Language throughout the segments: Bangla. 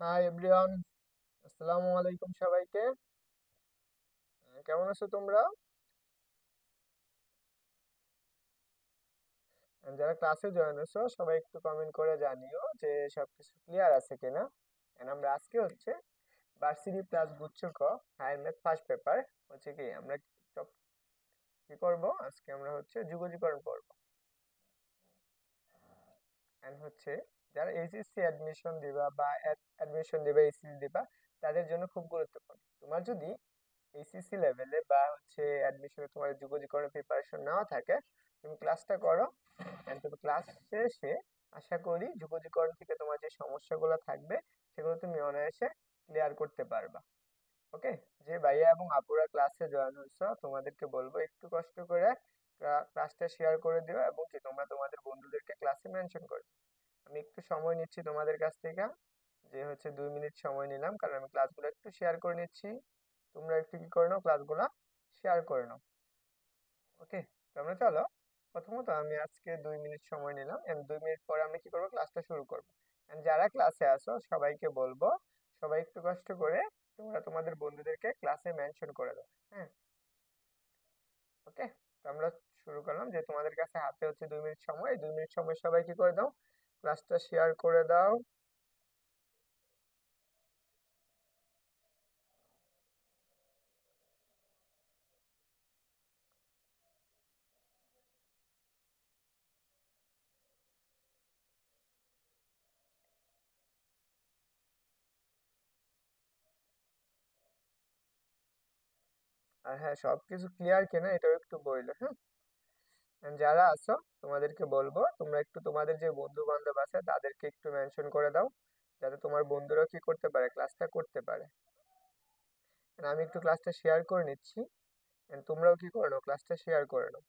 হাই এভরিওয়ান, আসসালামু আলাইকুম সবাইকে। কেমন আছো তোমরা? যারা ক্লাসে জয়েন হয়েছো সবাই একটু কমেন্ট করে জানিও যে সবকিছু ক্লিয়ার আছে কিনা। আমরা আজকে হচ্ছে ভার্সিটি প্লাস গুচ্ছ ক হায়ার ম্যাথ ফার্স্ট পেপার হচ্ছে কি আমরা সব কি করব, আজকে আমরা হচ্ছে যুগজীকরণ করব। এন্ড হচ্ছে যারা এইচএসসি অ্যাডমিশন দিবা বা অ্যাডমিশন দিবা, এইচএসসি দিবা, তাদের জন্য খুব গুরুত্বপূর্ণ। তোমার যদি এইচএসসি লেভেলে বা হচ্ছে অ্যাডমিশনে তোমার যুগজীকরণের প্রিপারেশন নাও থাকে, তুমি ক্লাসটা করো। এন্ড তুমি ক্লাস শেষে আশা করি যুগজীকরণ থেকে তোমার যে সমস্যাগুলো থাকবে সেগুলো তুমি অনায়াসে ক্লিয়ার করতে পারবা। ওকে, যে ভাইয়া এবং আপুরা ক্লাসে জয়েন হয়েছো তোমাদেরকে বলবো একটু কষ্ট করে ক্লাসটা শেয়ার করে দিও এবং কি তোমরা তোমাদের বন্ধুদেরকে ক্লাসে মেনশন করে দিও। আমি একটু সময় নিচ্ছি তোমাদের কাছ থেকে, যে হচ্ছে 2 মিনিট সময় নিলাম, কারণ আমি ক্লাসগুলো একটু শেয়ার করে নিচ্ছি। তোমরা একটু কি করে নাও, ক্লাসগুলো শেয়ার করে নাও। ওকে, তোমরা চলো। প্রথমত আমি আজকে 2 মিনিট সময় নিলাম, এন্ড 2 মিনিট পরে আমি কি করবো, ক্লাসটা শুরু করবো। এন্ড যারা ক্লাসে আসো সবাইকে বলবো সবাই একটু কষ্ট করে তোমরা তোমাদের বন্ধুদেরকে ক্লাসে মেনশন করে দাও। হ্যাঁ, ওকে। তো আমরা শুরু করলাম, যে তোমাদের কাছে হাতে হচ্ছে 2 মিনিট সময়, এই 2 মিনিট সময় সবাই কি করে দাও, ক্লাসটা শেয়ার করে দাও। আর হ্যাঁ, সবকিছু ক্লিয়ার কিনা এটাও একটু বললো, হ্যাঁ। And যারা আছো তোমাদেরকে বলবো তোমরা একটু তোমাদের যে বন্ধু বান্ধব আছে তাদেরকে একটু মেনশন করে দাও, যাতে তোমার বন্ধুরাও কি করতে পারে, ক্লাসটা করতে পারে। And আমি একটু ক্লাসটা শেয়ার করে নিচ্ছি, and তোমরাও কি করে নাও, ক্লাসটা শেয়ার করে নাও।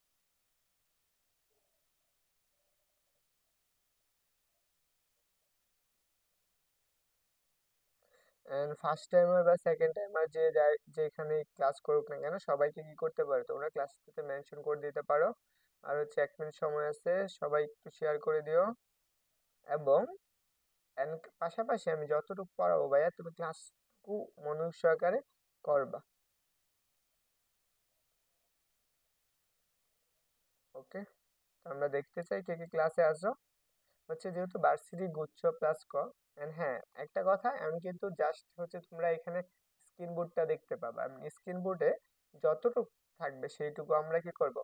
এন্ড ফার্স্ট টাইমার বা সেকেন্ড টাইমার যে যেখানে ক্লাস করুক না কেন, সবাইকে কি করতে পারো, তোমরা ক্লাসটাতে মেনশন করে দিতে পারো। আর হচ্ছে 1 মিনিট সময় আছে, সবাই একটু শেয়ার করে দিও। এবং and পাশাপাশি আমি যতটুকু পড়াবো ভাইয়া তুমি ক্লাসটুকু মনোযোগ সহকারে করবা। ওকে, তো আমরা দেখতে চাই কে কে ক্লাসে আসো। হচ্ছে যেহেতু ভার্সিটি গুচ্ছ প্লাস ক, এন্ড হ্যাঁ একটা কথা, আমি কিন্তু জাস্ট হচ্ছে তোমরা এখানে স্ক্রিন বোর্ডটা দেখতে পাবা, আমি স্ক্রিন বোর্ডে যতটুকু থাকবে সেইটুকু আমরা কি করব,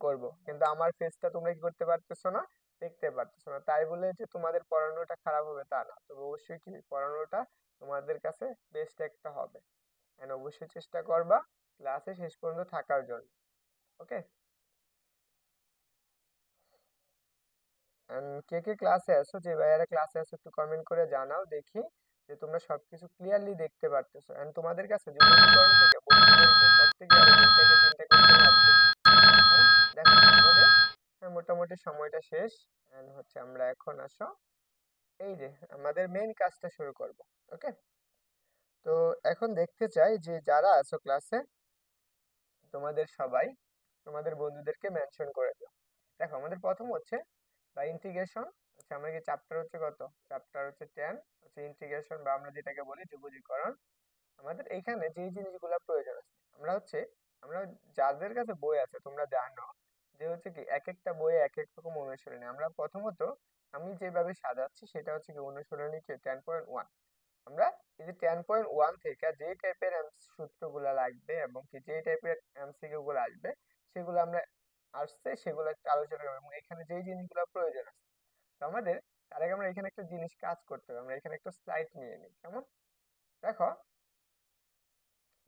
করব, কিন্তু আমার ফেসটা তোমরা কি করতে পারতেছো না, দেখতে পারতেছো না। তাই বলে যে তোমাদের পড়ানোটা খারাপ হবে তা না, তবে অবশ্যই কি পড়ানোটা তোমাদের কাছে বেস্ট একটা হবে। এন্ড অবশ্যই চেষ্টা করবা ক্লাসে শেষ পর্যন্ত থাকার জন্য। ওকে, কে কে ক্লাসে আছো, যে ভাইয়ারা ক্লাসে আছো একটু কমেন্ট করে জানাও দেখি যে তোমরা সবকিছু ক্লিয়ারলি দেখতে পারতেছো। এন্ড তোমাদের কাছে যুগলীকরণ থেকে বলতে বলতে করতে গিয়ে আরো 2 থেকে 3টা কোশ্চেন আসবে, তাই না? দেখো আমাদের মোটামুটি সময়টা শেষ। এন্ড হচ্ছে আমরা এখন আসো, এই যে আমাদের মেইন কাজটা শুরু করব। ওকে, তো এখন দেখতে চাই যে যারা আছো ক্লাসে তোমাদের সবাই তোমাদের বন্ধুদেরকে মেনশন করে দিও। দেখো আমাদের প্রথম হচ্ছে বা ইন্টিগ্রেশন, হচ্ছে আমরা কি চ্যাপ্টার হচ্ছে কত, চ্যাপ্টার হচ্ছে 10, হচ্ছে ইন্টিগ্রেশন বা আমরা যেটাকে বলি যুগজীকরণ। আমাদের এইখানে যেই জিনিসগুলো প্রয়োজন আছে, আমরা যাদের কাছে বই আছে তোমরা জানো যে হচ্ছে কি এক একটা বইয়ে এক এক রকম অনুশীলনী। আমরা প্রথমত আমি যেভাবে সাজাচ্ছি সেটা হচ্ছে কি অনুশীলনী কি 10.1। আমরা এই যে 10.1 থেকে যে টাইপের সূত্রগুলো লাগবে এবং কি যে টাইপের এমসিকিউ গুলো আসবে সেগুলো আমরা আসছে সেগুলো একটু আলোচনা করবো, এবং এখানে যেই জিনিসগুলো প্রয়োজন আছে। তো আমাদের তার আগে আমরা এখানে একটা জিনিস কাজ করতে হবে, আমরা এখানে একটা স্লাইড নিয়ে নিই কেমন। দেখো,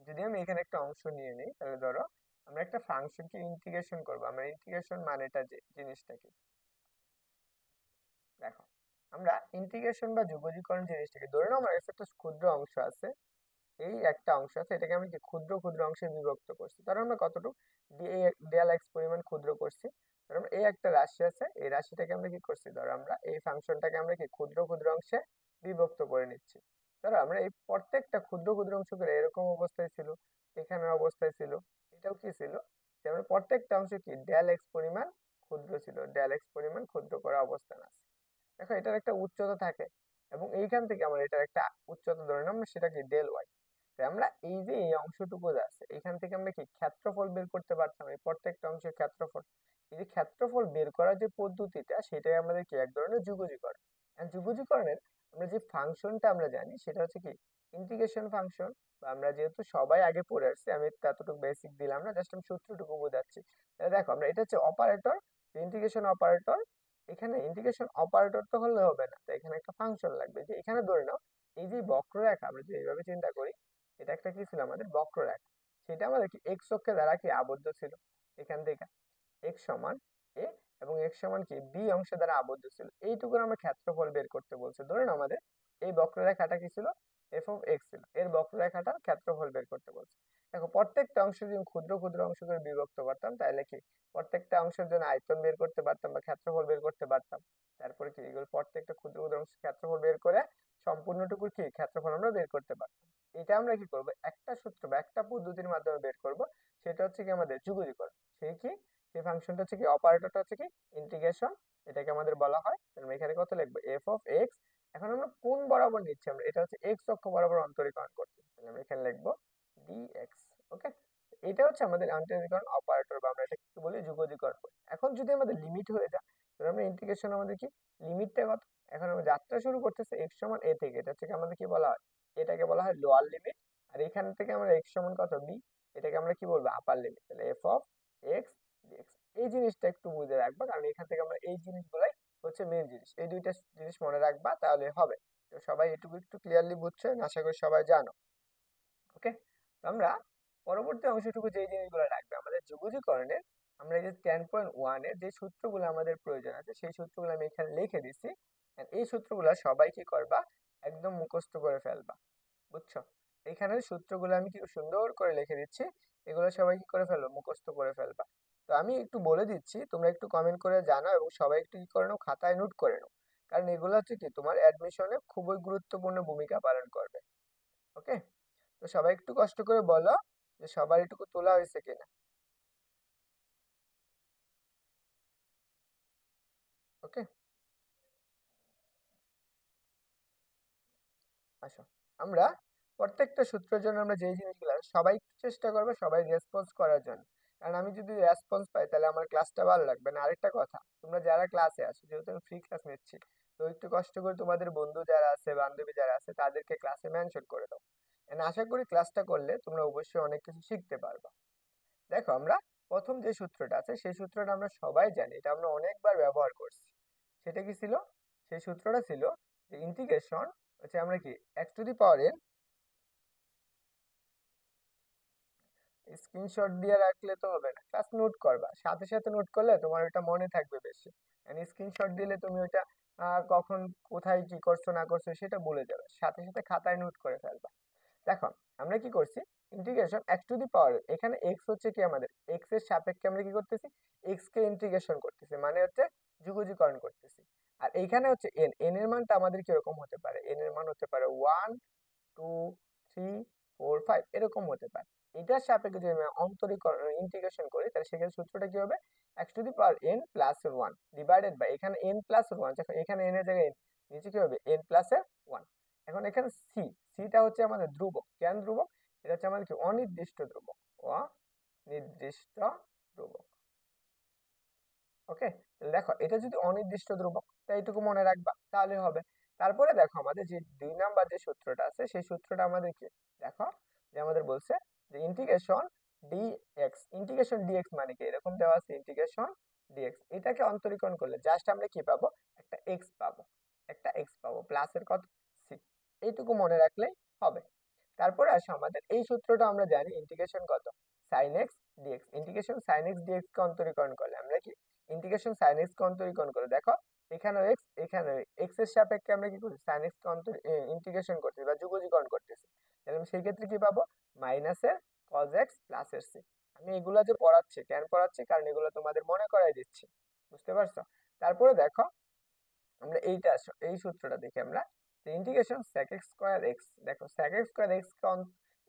যদি আমি এখানে একটা অংশ নিয়ে নিই, তাহলে ধরো আমরা একটা ফাংশনকে ইন্টিগ্রেশন করবো। আমরা ইন্টিগ্রেশন মানেটা যে জিনিসটা কি, দেখো আমরা ইন্টিগ্রেশন বা যুগজীকরণ জিনিসটাকে ধরে নাও আমার কাছে একটা ক্ষুদ্র অংশ আছে, এই একটা অংশ আছে, এটাকে আমি কি ক্ষুদ্র ক্ষুদ্র অংশে বিভক্ত করছি। ধরো আমরা কতটুকু ডিএল এক্স পরিমাণ ক্ষুদ্র করছি। ধরো আমরা এই একটা রাশি আছে, এই রাশিটাকে আমরা কি করছি, ধরো আমরা এই ফাংশনটাকে আমরা কি ক্ষুদ্র ক্ষুদ্র অংশে বিভক্ত করে নিচ্ছি। ধরো আমরা এই প্রত্যেকটা ক্ষুদ্র ক্ষুদ্র অংশ করে এরকম অবস্থায় ছিল, এখানে অবস্থায় ছিল, এটাও কি ছিল, যে আমরা প্রত্যেকটা অংশ কি ডেল এক্স পরিমাণ ক্ষুদ্র ছিল, ডেল এক্স পরিমাণ ক্ষুদ্র করা অবস্থান আছে। দেখো এটার একটা উচ্চতা থাকে, এবং এইখান থেকে আমরা এটার একটা উচ্চতা ধরে নিলাম, সেটা কি ডেল ওয়াই। তাই আমরা এই যে এই অংশটুকু যে আছে এখান থেকে আমরা কি ক্ষেত্রফল বের করতে পারতাম, এই প্রত্যেকটা অংশের ক্ষেত্রফল। এই যে ক্ষেত্রফল বের করার যে পদ্ধতিটা, সেটাই আমাদের কি এক ধরনের যুগজীকরণ। যুগজীকরণের আমরা যে ফাংশনটা আমরা জানি সেটা হচ্ছে কি ইন্টিগ্রেশন ফাংশন। বা আমরা যেহেতু সবাই আগে পড়ে আসছি, আমি ততটুকু বেসিক দিলাম না, জাস্ট আমি সূত্রটুকু বোঝাচ্ছি। তাহলে দেখো আমরা এটা হচ্ছে অপারেটর, ইন্টিগ্রেশন অপারেটর। এখানে ইন্টিগ্রেশন অপারেটর তো হলে হবে না, তো এখানে একটা ফাংশন লাগবে। যে এখানে ধরে নাও এই যে বক্ররেখা, আমরা যদি এইভাবে চিন্তা করি, এটা একটা কি ছিল আমাদের বক্ররেখা। সেটা আমাদের কি এক্স অক্ষে দ্বারা কি আবদ্ধ ছিল। এখান থেকে এক্স সমান এ এবং এক্স সমান কি বি অংশ দ্বারা আবদ্ধ ছিল। এইটুকুর আমরা ক্ষেত্রফল বের করতে বলছে। ধরুন আমাদের এই বক্ররেখাটা কি ছিল, এফ অফ এক্স ছিল, এর বক্ররেখাটার ক্ষেত্রফল বের করতে বলছে। দেখো প্রত্যেকটা অংশ যদি ক্ষুদ্র ক্ষুদ্র অংশ করে বিভক্ত করতাম, তাহলে কি প্রত্যেকটা অংশের জন্য আয়তন বের করতে পারতাম বা ক্ষেত্রফল বের করতে পারতাম। তারপরে কি এগুলো প্রত্যেকটা ক্ষুদ্র ক্ষুদ্র অংশের ক্ষেত্রফল বের করে সম্পূর্ণটুকুর কি ক্ষেত্রফল আমরা বের করতে পারতাম। এটা আমরা কি করব, একটা সূত্র বা একটা পদ্ধতির মাধ্যমে বের করব। সেটা হচ্ছে কি আমাদের যুগলীকরণ। সেই কি সেই ফাংশনটা হচ্ছে কি অপারেটরটা হচ্ছে কি ইন্টিগ্রেশন, এটাকে আমাদের বলা হয়। তাহলে এখানে কত লিখবো, এফ অফ এক্স। এখন আমরা কোন বরাবর নিচ্ছি, আমরা এটা হচ্ছে এক্স অক্ষ বরাবর অন্তরীকরণ করছি, তাহলে আমরা এখানে লিখবো ডিএক্স। ওকে, এটা হচ্ছে আমাদের অন্তরীকরণ অপারেটর, বা আমরা এটাকে কি বলি যুগলীকরণ বলি। এখন যদি আমাদের লিমিট হয়ে যায়, তাহলে আমরা ইন্টিগ্রেশন আমাদের কি লিমিটটা কত। এখন আমরা যাত্রা শুরু করতেছি এক্স সমান এ থেকে, এটা হচ্ছে কি আমাদের কি বলা হয়, এটাকে বলা হয় লোয়ার লিমিট। আর এখান থেকে আমরা এক্স সমান কত বি, এটাকে আমরা কি বলবো আপার লিমিট। তাহলে এফ অফ এক্স ডিএক্স। এই জিনিসটা একটু বুঝে রাখবা, কারণ এখান থেকে আমরা এই জিনিসগুলাই হচ্ছে মেন জিনিস। এই দুইটা জিনিস মনে রাখবা, তাহলে হবে। তো সবাই এটুকু একটু ক্লিয়ারলি বুঝছো, আশা করি সবাই জানো। ওকে, তো আমরা পরবর্তী অংশটুকু যে জিনিসগুলো রাখবে আমাদের যুগজীকরণের, আমরা এই যে 10.1 এর যে সূত্রগুলো আমাদের প্রয়োজন আছে, সেই সূত্রগুলো আমি এখানে লিখে দিচ্ছি। And এই সূত্রগুলো সবাই কি করবা, একদম মুখস্থ করে ফেলবা। বুঝছো, এখানে সূত্রগুলো আমি কি সুন্দর করে লিখে দিচ্ছি, এগুলো সবাই কি করে ফেলবো, মুখস্থ করে ফেলবা। তো আমি একটু বলে দিচ্ছি, তোমরা একটু কমেন্ট করে জানাও এবং সবাই একটু কি করে নাও, খাতায় নোট করে নাও। কারণ এগুলো হচ্ছে কি তোমার অ্যাডমিশনে খুবই গুরুত্বপূর্ণ ভূমিকা পালন করবে। ওকে, তো সবাই একটু কষ্ট করে বলো যে সবার এটুকু তোলা হয়েছে কিনা। ওকে, আসো আমরা প্রত্যেকটা সূত্রের জন্য আমরা যেই জিনিসগুলো আছে, সবাই একটু চেষ্টা করবে সবাই রেসপন্স করার জন্য। কারণ আমি যদি রেসপন্স পাই, তাহলে আমার ক্লাসটা ভালো লাগবে না। আরেকটা কথা, তোমরা যারা ক্লাসে আসো, যেহেতু আমি ফ্রি ক্লাস নিচ্ছি, তো একটু কষ্ট করে তোমাদের বন্ধু যারা আছে, বান্ধবী যারা আছে, তাদেরকে ক্লাসে মেনশন করে দাও। And আশা করি ক্লাসটা করলে তোমরা অবশ্যই অনেক কিছু শিখতে পারবা। দেখো আমরা প্রথম যে সূত্রটা আছে, সেই সূত্রটা আমরা সবাই জানি, এটা আমরা অনেকবার ব্যবহার করছি। সেটা কি ছিল, সেই সূত্রটা ছিল যে ইন্টিগ্রেশন হচ্ছে আমরা কি x to the power N, screenshot দিয়ে রাখলে তো হবে না, ক্লাস নোট করবা, সাথে সাথে নোট করলে তোমার ওটা মনে থাকবে বেশি। স্ক্রিনশট দিলে তুমি ওটা কখন কোথায় কি করছো না করছো সেটা ভুলে যাবে, সাথে সাথে খাতায় নোট করে ফেলবা। দেখো আমরা কি করছি, ইন্টিগ্রেশন এক্স টু দি পাওয়ার, এখানে এক্স হচ্ছে কি আমাদের এক্স এর সাপেক্ষে আমরা কি করতেছি, এক্স কে ইন্টিগ্রেশন করতেছি, মানে হচ্ছে যুগজীকরণ করতেছি। আর এইখানে হচ্ছে এন, এন এর মানটা আমাদের কিরকম হতে পারে, এন এর মান হতে পারে 1 2 3 4 5 এরকম হতে পারে। এটার সাপেক্ষে যদি আমি অন্তরীকরণ ইন্টিগ্রেশন করি, তাহলে সেক্ষেত্রে সূত্রটা কি হবে, x to the power n plus one divided by এখানে এন প্লাস ওয়ান, এখানে এন এর জায়গায় নিচে কি হবে এন প্লাস এর ওয়ান। এখন এখানে সি, সিটা হচ্ছে আমাদের ধ্রুবক। কেন ধ্রুবক, এটা হচ্ছে আমাদের কি অনির্দিষ্ট ধ্রুবক, অনির্দিষ্ট ধ্রুবক। ওকে, দেখো এটা যদি অনির্দিষ্ট ধ্রুবক, তাই এইটুকু মনে রাখবা তাহলে হবে। তারপরে দেখো আমাদের যে 2 নাম্বার যে সূত্রটা আছে, সেই সূত্রটা আমাদের কি, দেখো যে আমাদের বলছে যে ইন্টিগ্রেশন ডিএক্স, ইন্টিগ্রেশন ডিএক্স মানে কি এরকম দেওয়া আছে, ইন্টিগ্রেশন ডিএক্স, এটাকে অন্তরীকরণ করলে জাস্ট আমরা কি পাবো, একটা এক্স পাবো, একটা এক্স পাবো প্লাসের কত সি। এইটুকু মনে রাখলেই হবে। তারপরে আসো আমাদের এই সূত্রটা আমরা জানি, ইন্টিগ্রেশন কত sine x dx, integration sine x dx কে অন্তরীকরণ করলে আমরা কি ইন্টিগ্রেশন সাইন এক্স কে অন্তরীকরণ করে, দেখো এখানে এক্স, এখানে এক্স এর সাপেক্ষে আমরা কি করছি, সাইন এক্স কে ইন্টিগ্রেশন করতেছি বা যুগজীকরণ করতেছি। তাহলে আমি সেই ক্ষেত্রে কি পাবো, মাইনাসের কজ এক্স প্লাসের সি। আমি এগুলা যে পড়াচ্ছি, কেন পড়াচ্ছি, কারণ এগুলো তোমাদের মনে করাই দিচ্ছি। বুঝতে পারছো। তারপরে দেখো আমরা এইটা এই সূত্রটা দেখি আমরা, integration sec x square x, দেখো sec x square x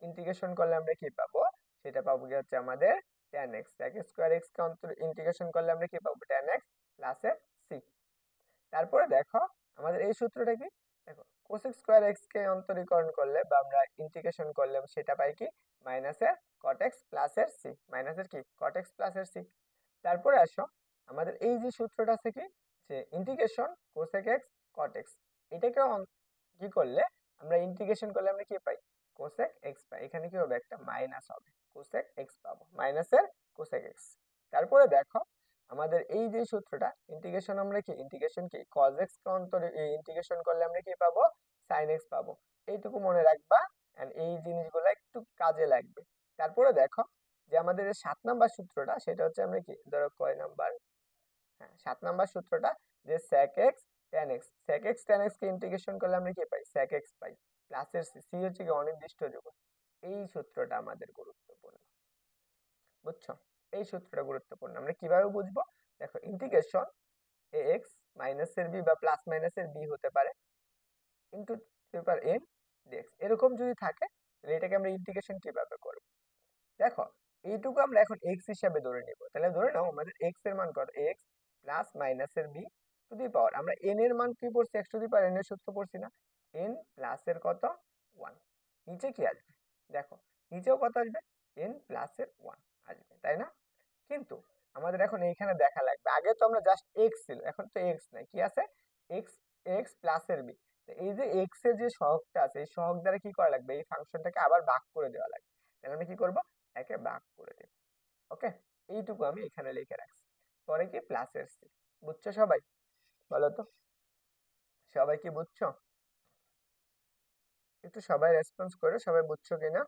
integration করলে আমরা কি পাবো, সেটা পাবো কি হচ্ছে আমাদের tan x, sec x square x কে ইন্টিগ্রেশন করলে আমরা কি পাবো tan x প্লাস এর c। তারপরে দেখো আমাদের এই সূত্রটা কি, দেখো কোসেক স্কোয়ার এক্স কে অন্তরীকরণ করলে বা আমরা ইন্টিগ্রেশন করলে সেটা পাই কি মাইনাসের কট এক্স প্লাসের সি, মাইনাসের কি কট এক্স প্লাসের সি। তারপরে আসো আমাদের এই যে সূত্রটা আছে কি যে integration cosec x cot x, এটাকে কি করলে আমরা ইন্টিগ্রেশন করলে আমরা কি পাই কোসেক এক্স পাই। এখানে কি হবে একটা মাইনাস হবে, কোসেক এক্স পাবো মাইনাসের কোসেক এক্স। তারপরে দেখো আমাদের এই যে সূত্রটা ইন্টিগ্রেশন আমরা কি ইন্টিগ্রেশন কি cos x কে ইন্টিগ্রেশন করলে আমরা কি পাবো sin x পাবো। এইটুকু মনে রাখবা এন্ড এই জিনিসগুলো একটু কাজে লাগবে। তারপরে দেখো যে আমাদের 7 নাম্বার সূত্রটা সেটা হচ্ছে আমরা কি ধরো কয় নাম্বার, হ্যাঁ 7 নাম্বার সূত্রটা যে sec x tan x, sec x tan x কে ইন্টিগ্রেশন করলে আমরা কি পাই sec x পাই প্লাসের c, c হচ্ছে কি অনির্দিষ্ট ধ্রুবক। এই সূত্রটা আমাদের গুরুত্বপূর্ণ, বুঝছো? এই সূত্রটা গুরুত্বপূর্ণ। আমরা কিভাবে বুঝবো, দেখো ইন্টিগ্রেশন ax মাইনাসের b বা প্লাস মাইনাসের b হতে পারে ইনটু পেপার n dx, এরকম যদি থাকে তাহলে এটাকে আমরা ইন্টিগ্রেশন কিভাবে করব। দেখো এইটুকু আমরা এখন x হিসাবে ধরে নিব, তাহলে ধরে নাও আমাদের x এর মান কত x প্লাস মাইনাসের b টু দি পাওয়ার, আমরা n এর মান কি পড়ছি x two the power n এর সূত্র পড়ছি না, n প্লাস এর কত 1, নিচে কি আসবে দেখো নিচেও কত আসবে n প্লাস এর 1 আসবে, তাই না? কিন্তু আমাদের এখন এইখানে দেখা লাগবে, আগে তো আমরা জাস্ট x ছিল, এখন তো x নাই, কি আছে x, x প্লাস এর b। তো এই যে x এর যে সহগটা আছে এই সহগ দ্বারা কি করা লাগবে, এই ফাংশনটাকে আবার ভাগ করে দেওয়া লাগবে। তাহলে আমি কি করব একে ভাগ করে দেব। ওকে, এইটুকু আমি এখানে লিখে রাখছি, পরে কি প্লাসের সি। বুঝছো সবাই? বলো তো সবাই কি বুঝছো? একটু সবাই রেসপন্স করে সবাই বুঝছো কিনা।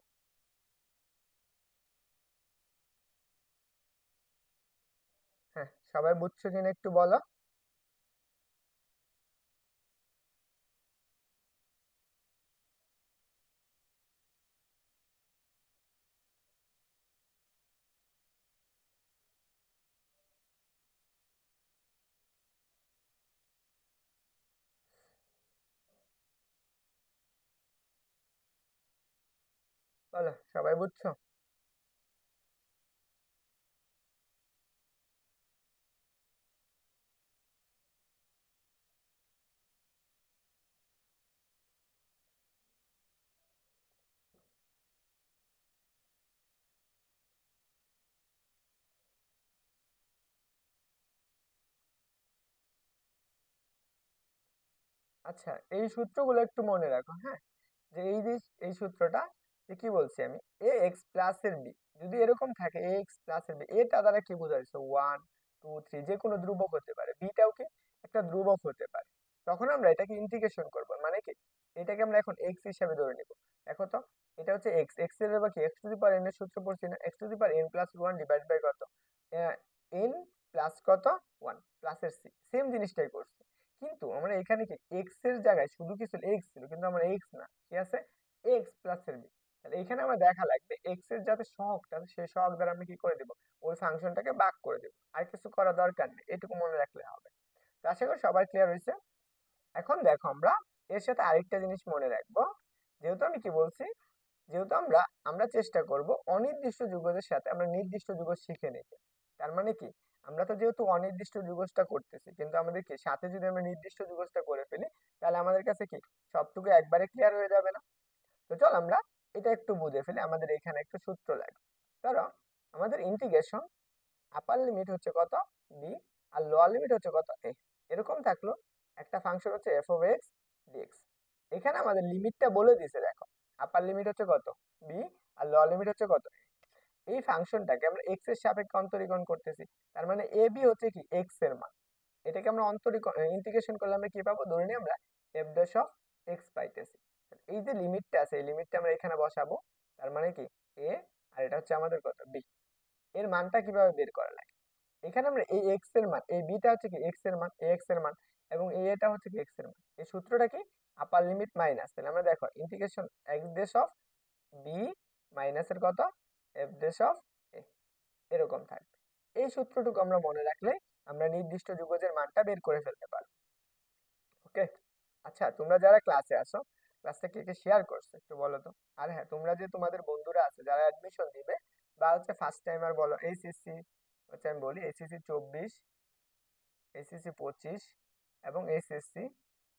হ্যাঁ সবাই বুঝছো কিনা একটু বলো। বলো সবাই বুঝছো? আচ্ছা এই সূত্রগুলো একটু মনে রাখো, হ্যাঁ যে এই যে এই সূত্রটা যে কি বলছি আমি এ এক্স প্লাস এর বি, যদি এরকম থাকে এ এক্স প্লাস এর বি, এটা দ্বারা কি বোঝাইছো 1 2 3 যে কোনো ধ্রুবক হতে পারে, বিটাও কি একটা ধ্রুবক হতে পারে, তখন আমরা এটাকে ইন্টিগ্রেশন করব, মানে কি এটাকে আমরা এখন এক্স হিসাবে ধরে নিব। দেখো তো এটা হচ্ছে এক্স, এক্স এর বা কি x to the power n এর সূত্র পড়ছি না, x to the power n plus 1 divide by কত এন প্লাস কত 1 প্লাসের সি, সেম জিনিসটাই করছি। কিন্তু আমরা এখানে কি এক্স এর জায়গায় শুধু কি ছিল এক্স ছিল, কিন্তু আমরা এক্স না কি আছে এক্স প্লাস এর বি। তাহলে এখানে আমরা দেখা লাগবে এক্স এর যাতে সহগটা আছে সেই সহগ দ্বারা আমরা কি করে দেব ওই ফাংশনটাকে ভাগ করে দেব, আর কিছু করার দরকার নেই, এটুকু মনে রাখলে হবে। তো আশা করি সবার ক্লিয়ার হয়েছে। এখন দেখো আমরা এর সাথে আরেকটা জিনিস মনে রাখবো, যেহেতু আমি কি বলছি যেহেতু আমরা আমরা চেষ্টা করব অনির্দিষ্ট যুগজের সাথে আমরা নির্দিষ্ট যুগজ শিখে নিতে। তার মানে কি আমরা তো যেহেতু অনির্দিষ্ট যুগজটা করতেছি, কিন্তু আমাদের কি সাথে যদি আমরা নির্দিষ্ট যুগজটা করে ফেলি তাহলে আমাদের কাছে কি সবটুকু একবারে ক্লিয়ার হয়ে যাবে না। তো চল আমরা এটা একটু বুঝে ফেলি, আমাদের এখানে একটু সূত্র লাগে। ধরো আমাদের ইন্টিগ্রেশন আপার লিমিট হচ্ছে কত বি আর লোয়ার লিমিট হচ্ছে কত এ, এরকম থাকলো একটা ফাংশন হচ্ছে এফ অফ এক্স ডিএক্স। এখানে আমাদের লিমিটটা বলে দিছে, দেখো আপার লিমিট হচ্ছে কত বি আর লোয়ার লিমিট হচ্ছে কত। এই ফাংশনটাকে আমরা এক্স এর সাপেক্ষে অন্তরীকরণ করতেছি, তার মানে এ বি হচ্ছে কি এক্স এর মান, এটাকে আমরা ইন্টিগ্রেশন করলে আমরা কি পাবো, ধরে নিই আমরা এফ ড্যাশ অফ এক্স পাইতেছি। এই যে লিমিটটা আছে এই লিমিটটা আমরা এখানে বসাবো, তার মানে কি এ আর এটা হচ্ছে আমাদের কত বি। এর মানটা কিভাবে বের করা লাগে, এখানে আমরা এই এক্স এর মান এই বিটা হচ্ছে কি এক্স এর মান এ এক্স এর মান এবং এই এটা হচ্ছে কি এক্স এর মান, এই সূত্রটা কি আপার লিমিট মাইনাস, তাহলে আমরা দেখো integration x dash of b minus এর কত এফ ড্যাশ অফ এ, এরকম থাকবে। এই সূত্রটুকু আমরা মনে রাখলে আমরা নির্দিষ্ট যুগজের মানটা বের করে ফেলতে পারবো। ওকে, আচ্ছা তোমরা যারা ক্লাসে আসো ক্লাসটা কে কে শেয়ার করছো একটু বলো তো। আর হ্যাঁ তোমরা যে তোমাদের বন্ধুরা আছে যারা অ্যাডমিশন দিবে বা হচ্ছে ফার্স্ট টাইমার বলো এইচএসসি হচ্ছে আমি বলি এইচএসসি 24 এইচএসসি 25 এবং এইচএসসি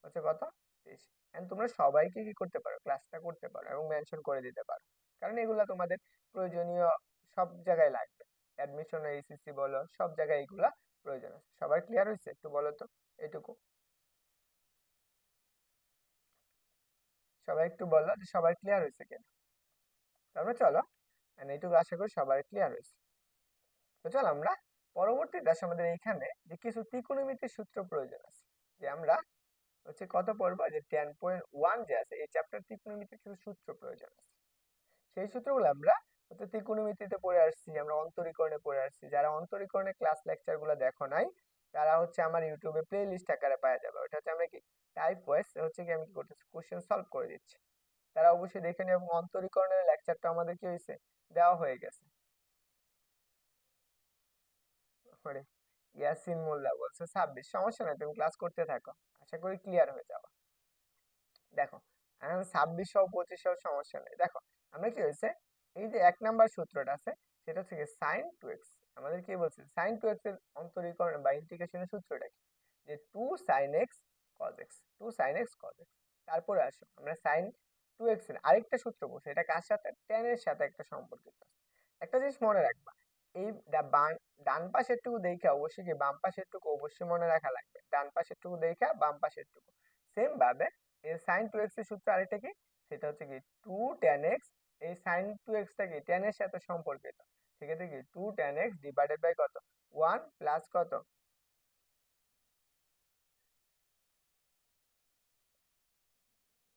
হচ্ছে কত 30। এন্ড তোমরা সবাইকে কি করতে পারো, ক্লাসটা করতে পারো এবং মেনশন করে দিতে পারো, কারণ এগুলা তোমাদের প্রয়োজনীয়, সব জায়গায় লাগবে। অ্যাডমিশন, এইচএসসি বলো, সব জায়গায় এগুলা প্রয়োজন আছে। সবার ক্লিয়ার হয়েছে? একটু বলো তো এইটুকু। সবাই একটু বলো যে সবার ক্লিয়ার হয়েছে কিনা। তারপরে চলো, এইটুকু আশা করি সবার ক্লিয়ার হয়েছে। তো চলো আমরা পরবর্তীতে আসি আমাদের এইখানে যে কিছু ত্রিকোণমিতির সূত্র প্রয়োজন আছে, যে আমরা হচ্ছে কত পড়বো, যে 10.1 যে আছে এই চ্যাপ্টার ত্রিকোণমিতির কিছু সূত্র প্রয়োজন আছে। সেই সূত্রগুলো আমরা হচ্ছে ত্রিকোণমিতিতে পড়ে আসছি, আমরা অন্তরীকরণে পড়ে আসছি। যারা অন্তরীকরণের ক্লাস লেকচার গুলো দেখো নাই, তারা হচ্ছে আমার ইউটিউবে প্লে লিস্ট আকারে পাওয়া যাবে। ওটা হচ্ছে আমরা কি টাইপ ওয়াইজ হচ্ছে কি আমি কি করতেছি, কোশ্চেন সলভ করে দিচ্ছি। তারা অবশ্যই দেখে নিও। এবং অন্তরীকরণের লেকচারটা আমাদের কি হয়েছে, দেওয়া হয়ে গেছে। ওরে, ইয়াসিন মোল্লা বলছে 26, সমস্যা নাই, তুমি ক্লাস করতে থাকো, আশা করি ক্লিয়ার হয়ে যাবে। দেখো, এখন 26 হোক 25 হোক সমস্যা নেই। দেখো আমরা কি হয়েছে, এই যে 1 নাম্বার সূত্রটা আছে সেটা থেকে সাইন টু এক্স, আমাদের কি বলছে সাইন টু এক্স এর অন্তরীকরণ বা ইন্টিগ্রেশনের সূত্রটা কি, যে 2 sin x cos x, 2 sin x cos x। তারপরে আসো আমরা সাইন টু এক্স এর আরেকটা সূত্র বলছি, এটা কার সাথে, tan এর সাথে একটা সম্পর্কিত। একটা জিনিস মনে রাখবা, এই ডান পাশের টুকু দেখে অবশ্যই কি বাম পাশের টুকু অবশ্যই মনে রাখা লাগবে। ডান পাশের টুকু দেখে বাম পাশের টুকু সেম ভাবে, এর সাইন টু এক্স এর সূত্র আরেকটা কি, সেটা হচ্ছে কি 2 tan x। এই সাইন টু এক্স টা কি tan এর সাথে সম্পর্কিত, সেক্ষেত্রে কি 2 tan x ডিভাইডেড বাই কত, 1 প্লাস কত।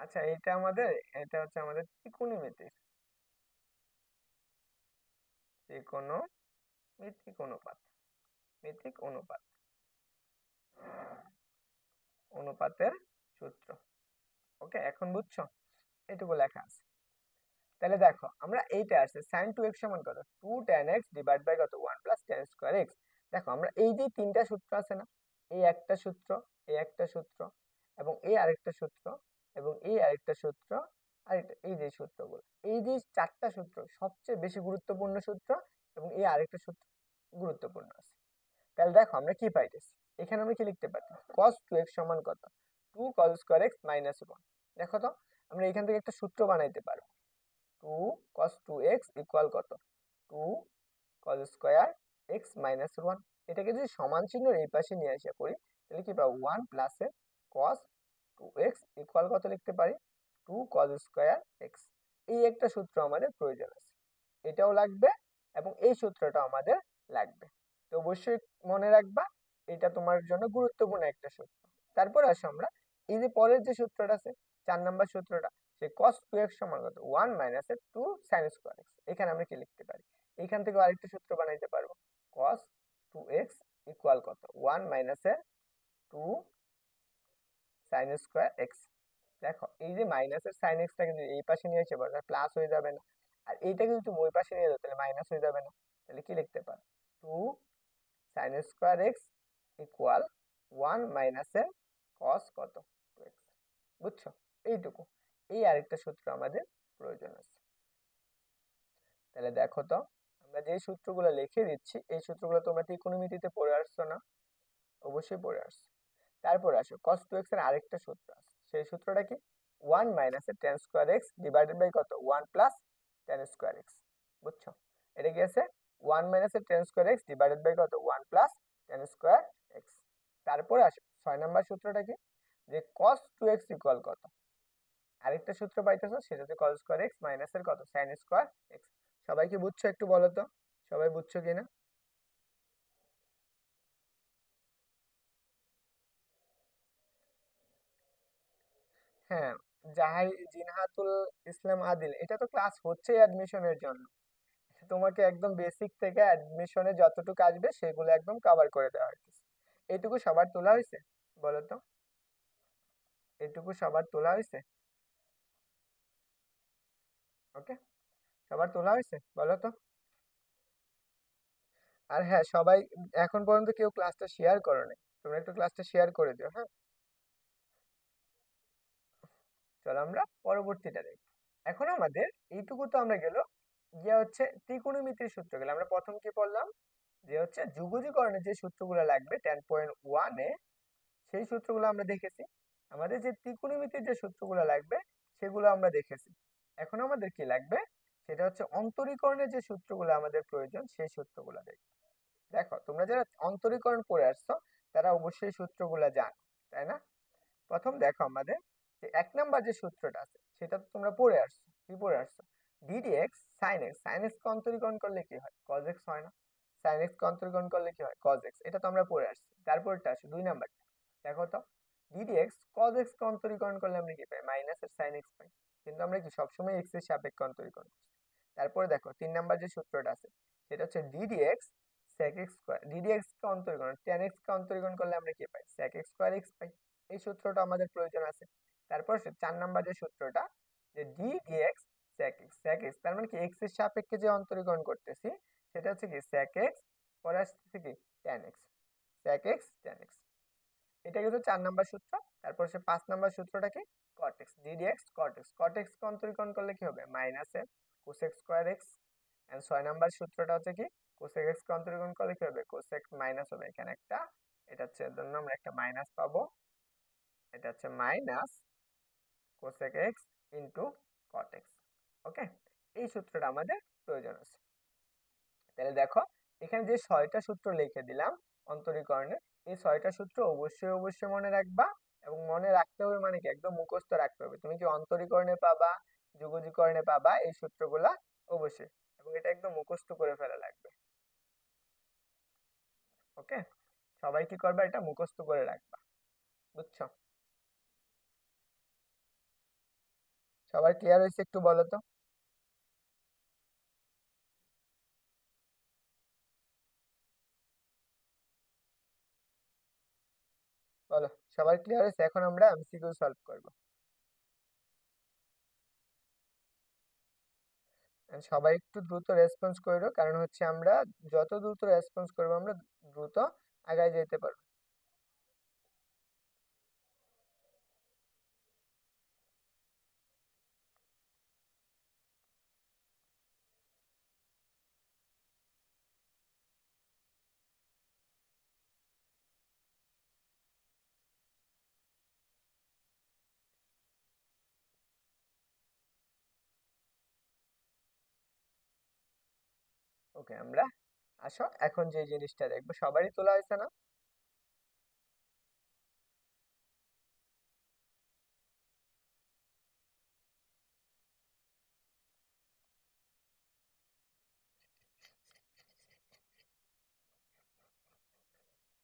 আচ্ছা, এটা আমাদের, এটা হচ্ছে আমাদের ত্রিকোণমিতির, ত্রিকোণমিতিক অনুপাত, মিতিক অনুপাত, অনুপাতের সূত্র। ওকে, এখন বুঝছো, এটুকু লেখা আছে। তাহলে দেখো আমরা এইটা আছে sin 2x সমান কত, 2 tan x ডিভাইড বাই কত, 1 প্লাস tan স্কয়ার x। দেখো আমরা এই যে তিনটা সূত্র আছে না, এই একটা সূত্র, এই একটা সূত্র, এবং এই আরেকটা সূত্র, এবং এই আরেকটা সূত্র, আরেকটা, এই যে সূত্রগুলো, এই যে চারটা সূত্র সবচেয়ে বেশি গুরুত্বপূর্ণ সূত্র, এবং এই আরেকটা সূত্র গুরুত্বপূর্ণ আছে। তাহলে দেখো আমরা কি পাইতেছি, এখানে আমরা কি লিখতে পারি, cos 2x সমান কত, 2 cos স্কয়ার x মাইনাস 1। দেখো তো, আমরা এখান থেকে একটা সূত্র বানাইতে পারবো, 2 cos 2x ইকুয়াল কত, 2 cos স্কয়ার x মাইনাস 1। এটাকে যদি সমান চিহ্ন এই পাশে নিয়ে আসা করি, তাহলে কি পাবো, 1 প্লাস এর cos 2x ইকুয়াল কত লিখতে পারি, 2 cos স্কয়ার x। এই একটা সূত্র আমাদের প্রয়োজন আছে, এটাও লাগবে এবং এই সূত্রটা আমাদের লাগবে। তো অবশ্যই মনে রাখবা, এটা তোমার জন্য গুরুত্বপূর্ণ একটা সূত্র। তারপর আসো আমরা এই যে পরের যে সূত্রটা আছে, 4 নাম্বার সূত্রটা, সেই cos 2x সমান কত, 1 মাইনাস এর 2 sin স্কয়ার x। এখানে আমরা কি লিখতে পারি, এখান থেকে আরেকটা সূত্র বানাইতে পারবো, cos 2x ইকুয়াল কত, 1 মাইনাস এর 2 sin স্কয়ার x। দেখো এই যে মাইনাসের sin x টাকে যদি এই পাশে নিয়ে এসে বলো, প্লাস হয়ে যাবে না? আর এইটাকে যদি তুমি ওই পাশে নিয়ে যাও, তাহলে মাইনাস হয়ে যাবে না? তাহলে কি লিখতে পারো, 2 sin স্কয়ার x ইকুয়াল 1 মাইনাসের cos কত, 2x। বুঝছো, এইটুকু। এই আরেকটা সূত্র আমাদের প্রয়োজন আছে। তাহলে দেখো তো, আমরা যে সূত্রগুলো লিখে দিচ্ছি এই সূত্রগুলো তোমরা ত্রিকোণমিতিতে পড়ে আসছো না? অবশ্যই পড়ে আসছো। তারপর আসো cos 2x এর আরেকটা সূত্র আছে, সেই সূত্রটা কি, 1 minus tan square x divided by কত, 1 প্লাস tan স্কয়ার x। বুঝছো, এটা কি আছে, 1 minus tan square x divided by কত, 1 প্লাস tan স্কয়ার x। তারপরে আসো 6 নাম্বার সূত্রটা কি, যে cos 2x ইকুয়াল কত, আরেকটা সূত্র পাইতেছো, সেটা হচ্ছে cos স্কয়ার x মাইনাস এর কত, sin স্কয়ার x। সবাই কি বুঝছো, একটু বলো তো, সবাই বুঝছো কিনা? হ্যাঁ, জাহাই জিনহাতুল ইসলাম আদিল, এটা তো ক্লাস হচ্ছে অ্যাডমিশনের জন্য। তোমাকে একদম বেসিক থেকে অ্যাডমিশনে যতটুকু আসবে সেগুলো একদম কভার করে দেওয়া হয়েছে। এইটুকু সবার তোলা হয়েছে, বলো তো, এইটুকু সবার তোলা হয়েছে? ওকে, সবার তোলা হয়েছে, বলো তো। আর হ্যাঁ, সবাই এখন পর্যন্ত কেউ ক্লাসটা শেয়ার করো নাই, তোমরা একটু ক্লাসটা শেয়ার করে দিও, হ্যাঁ। চলো আমরা পরবর্তীটা দেখি। এখন আমাদের এইটুকু তো আমরা গেল, গিয়ে হচ্ছে ত্রিকোণমিতির সূত্র গেল। আমরা প্রথম কি পড়লাম, যে হচ্ছে যুগজীকরণের যে সূত্রগুলো লাগবে 10.1 এ, সেই সূত্রগুলো আমরা দেখেছি। আমাদের যে ত্রিকোণমিতির যে সূত্রগুলো লাগবে সেগুলো আমরা দেখেছি। এখন আমাদের কি লাগবে, সেটা হচ্ছে অন্তরীকরণের যে সূত্রগুলো আমাদের প্রয়োজন সেই সূত্রগুলো দেখো। দেখো তোমরা যারা অন্তরীকরণ পড়ে আসছো তারা অবশ্যই সূত্রগুলো জানো, তাই না? প্রথম দেখো আমাদের যে 1 নাম্বার যে সূত্রটা আছে সেটা তো তোমরা পড়ে আসছো। কি পড়ে আসছো? ddx sin x, sin x কে অন্তরীকরণ করলে কি হয়? cos x হয় না? sin x কে অন্তরীকরণ করলে কি হয়? cos x। এটা তো আমরা পড়ে আসছি। তারপরটা আসে 2 নাম্বারটা, দেখো তো ddx cos x কে অন্তরীকরণ করলে আমরা কি পাই? মাইনাস এর sin x পাই। কিন্তু আমরা কি সবসময় x এর সাপেক্ষে অন্তরীকরণ করছি। তারপরে দেখো 3 নাম্বার যে সূত্রটা আছে সেটা হচ্ছে ddx sec x square. ddx কে অন্তরীকরণ tan x কে অন্তরীকরণ করলে আমরা কি পাই? sec x স্কয়ার x পাই। এই সূত্রটা আমাদের প্রয়োজন আছে। তারপর 4 নাম্বার যে সূত্রটা, যে d dx sec x, sec x তার মানে কি x এর সাপেক্ষে যে অন্তরীকরণ করতেছি সেটা হচ্ছে কি sec x, পরে আসছে কি tan x, sec x tan x। এটা কিন্তু 4 নাম্বার সূত্র। তারপর 5 নাম্বার সূত্রটা কি? cot x, d dx cot x, cot x কে অন্তরীকরণ করলে কি হবে? Minus a cosec square x। And 6 number সূত্রটা হচ্ছে কি? cosec x কে অন্তরীকরণ করলে কি হবে? cosec মাইনাস হবে এখানে একটা, এটা হচ্ছে জন্য আমরা একটা মাইনাস পাবো, এটা হচ্ছে minus cosec x into cot x। ওকে, এই সূত্রটা আমাদের প্রয়োজন আছে। তাহলে দেখো এখানে যে 6টা সূত্র লিখে দিলাম অন্তরীকরণের, এই 6টা সূত্র অবশ্যই অবশ্যই মনে রাখবা। এবং মনে রাখতে হবে মানে কি একদম মুখস্থ রাখতে হবে। তুমি কি অন্তরীকরণে পাবা, যুগজীকরণে পাবা এই সূত্রগুলা অবশ্যই, এবং এটা একদম মুখস্থ করে ফেলা লাগবে। ওকে, সবাই কি করবা, এটা মুখস্থ করে রাখবা, বুঝছো? সবার ক্লিয়ার হয়েছে একটু বলো তো? বলো, সবার ক্লিয়ার হয়েছে? এখন আমরা এমসিকিউ সলভ করব। And সবাই একটু দ্রুত রেসপন্স করো, কারণ হচ্ছে আমরা যত দ্রুত রেসপন্স করবো আমরা দ্রুত আগায় যেতে পারবো। ওকে, আমরা আসো এখন যে জিনিসটা দেখবো, সবারই তোলা হয়েছে না?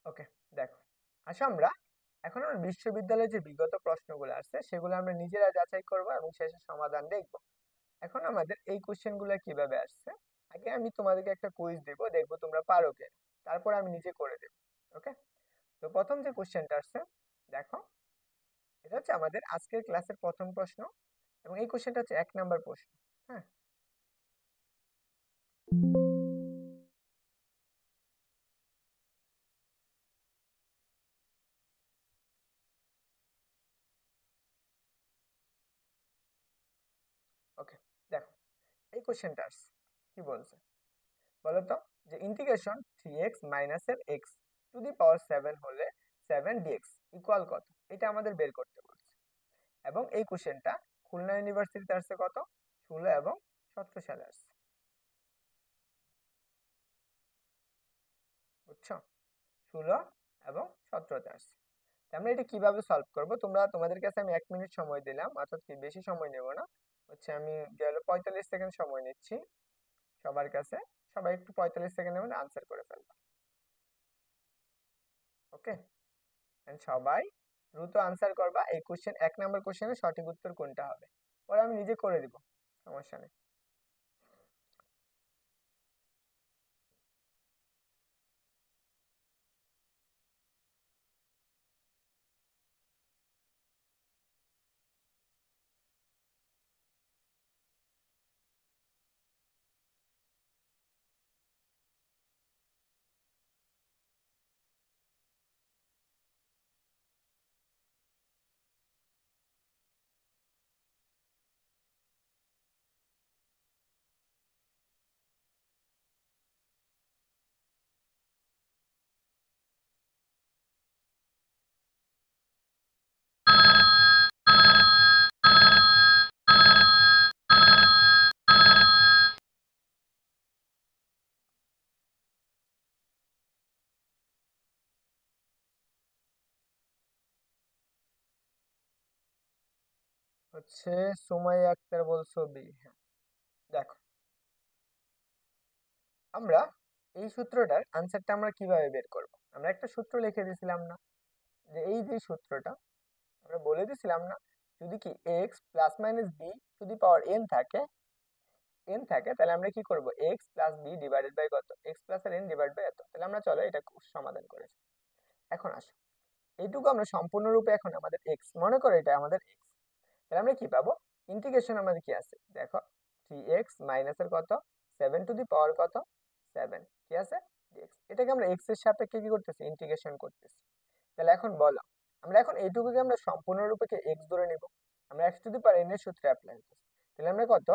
ওকে, দেখো আসো আমরা এখন আমরা বিশ্ববিদ্যালয়ে যে বিগত প্রশ্নগুলো আসছে সেগুলো আমরা নিজেরা যাচাই করব এবং শেষে সমাধান দেখব। এখন আমাদের এই কোশ্চেন গুলো কিভাবে আসছে, আগে আমি তোমাদেরকে একটা কুইজ দেব, দেখবো তোমরা পারো কিনা, তারপর আমি নিজে করে দেব। ওকে, তো প্রথম যে কোশ্চেনটা আসছে, দেখো এটা হচ্ছে আমাদের আজকের ক্লাসের প্রথম প্রশ্ন, এবং এই কোশ্চেনটা হচ্ছে 1 নাম্বার প্রশ্ন। হ্যাঁ, ওকে, দেখো এই কোশ্চেনটা আসছে, কি বলছে বলো তো, যে ইন্টিগ্রেশন 3x মাইনাস এর x টু দি পাওয়ার 7 হলে 7 dx ইকুয়াল কত, এটা আমাদের বের করতে বলছে। এবং এই কোশ্চেনটা খুলনা ইউনিভার্সিটিতে আসছে কত, 16 এবং 17 সালে আসছে, বুঝছো? 16 এবং 17তে আসছে। তো আমরা এটা কিভাবে সলভ করব, তোমরা তোমাদের কাছে আমি 1 মিনিট সময় দিলাম, অর্থাৎ কি বেশি সময় নেব না, হচ্ছে আমি গেল 45 সেকেন্ড সময় নিচ্ছি সবার কাছে। সবাই একটু 45 সেকেন্ডের মধ্যে আনসার করে ফেলবা। ওকে, সবাই দ্রুত আনসার করবা। এই কোশ্চেন 1 নাম্বার কোশ্চেনের সঠিক উত্তর কোনটা হবে, পরে আমি নিজে করে দিব, সমস্যা নেই। হচ্ছে সুমাইয়া আক্তার বলছো বি। হ্যাঁ, দেখো আমরা এই সূত্রটার আনসারটা আমরা কিভাবে বের করব? আমরা একটা সূত্র লিখে দিয়েছিলাম না, যে এই যে সূত্রটা আমরা বলে দিছিলাম না, যদি কি x plus minus b to the power n থাকে তাহলে আমরা কি করব, x plus b divided by কত, এক্স প্লাস আর এন ডিভাইড বাই এত। তাহলে আমরা চলো এটা সমাধান করেছি। এখন আসো এইটুকু আমরা সম্পূর্ণরূপে, এখন আমাদের এক্স মনে করো, এটা আমাদের এক্স, তাহলে আমরা কি পাবো, ইন্টিগ্রেশন আমাদের কি আছে দেখো, 3x মাইনাসের কত 7 টু দি পাওয়ার কত 7 কি আছে dx। এটাকে আমরা x এর সাপেক্ষে কি করতেছি, ইন্টিগ্রেশন করতেছি। তাহলে এখন বলো, আমরা এখন এইটুকুকে আমরা সম্পূর্ণরূপে কি x ধরে নিব, আমরা x two the power n এর সূত্রে অ্যাপ্লাই করতেছি। তাহলে আমরা কত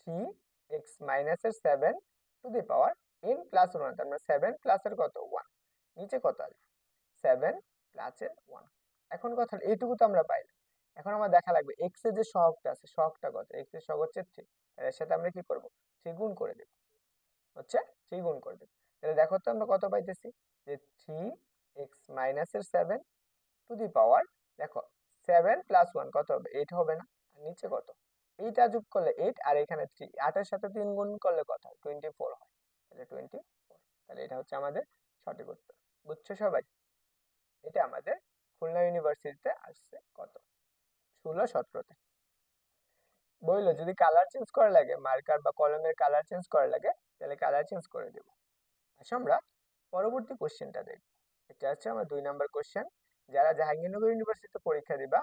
3x মাইনাসের 7 two the power n plus 1, তার মানে 7 প্লাসের কত 1, নিচে কত আসবে 7 প্লাসের 1। এখন কথা হলো এইটুকু তো আমরা পাইলাম, এখন আমার দেখা লাগবে এক্স এর যে সহগটা আছে, সহগটা কত, এক্স এর সহগ হচ্ছে 3, এর সাথে আমরা কি করব 3 গুণ করে দেব, হচ্ছে 3 গুণ করে দেব। তাহলে দেখো তো আমরা কত পাইতেছি, যে 3x মাইনাসের 7 টু দি পাওয়ার, দেখো 7 প্লাস 1 কত হবে 8 হবে না, আর নিচে কত, এইটা যোগ করলে 8 আর এখানে 3, 8 এর সাথে 3 গুণ করলে কত হয় 24 হয়, তাহলে 24। তাহলে এটা হচ্ছে আমাদের সঠিক উত্তর। বুঝছো সবাই? এটা আমাদের খুলনা ইউনিভার্সিটিতে আসছে কত, 16-17-তে। বললো যদি কালার চেঞ্জ করা লাগে, মার্কার বা কলমের কালার চেঞ্জ করা লাগে, তাহলে কালার চেঞ্জ করে দেবো। আচ্ছা আমরা পরবর্তী কোশ্চেনটা দেখব। এটা হচ্ছে আমার 2 নম্বর কোশ্চেন। যারা জাহাঙ্গীরনগর ইউনিভার্সিটিতে পরীক্ষা দিবা,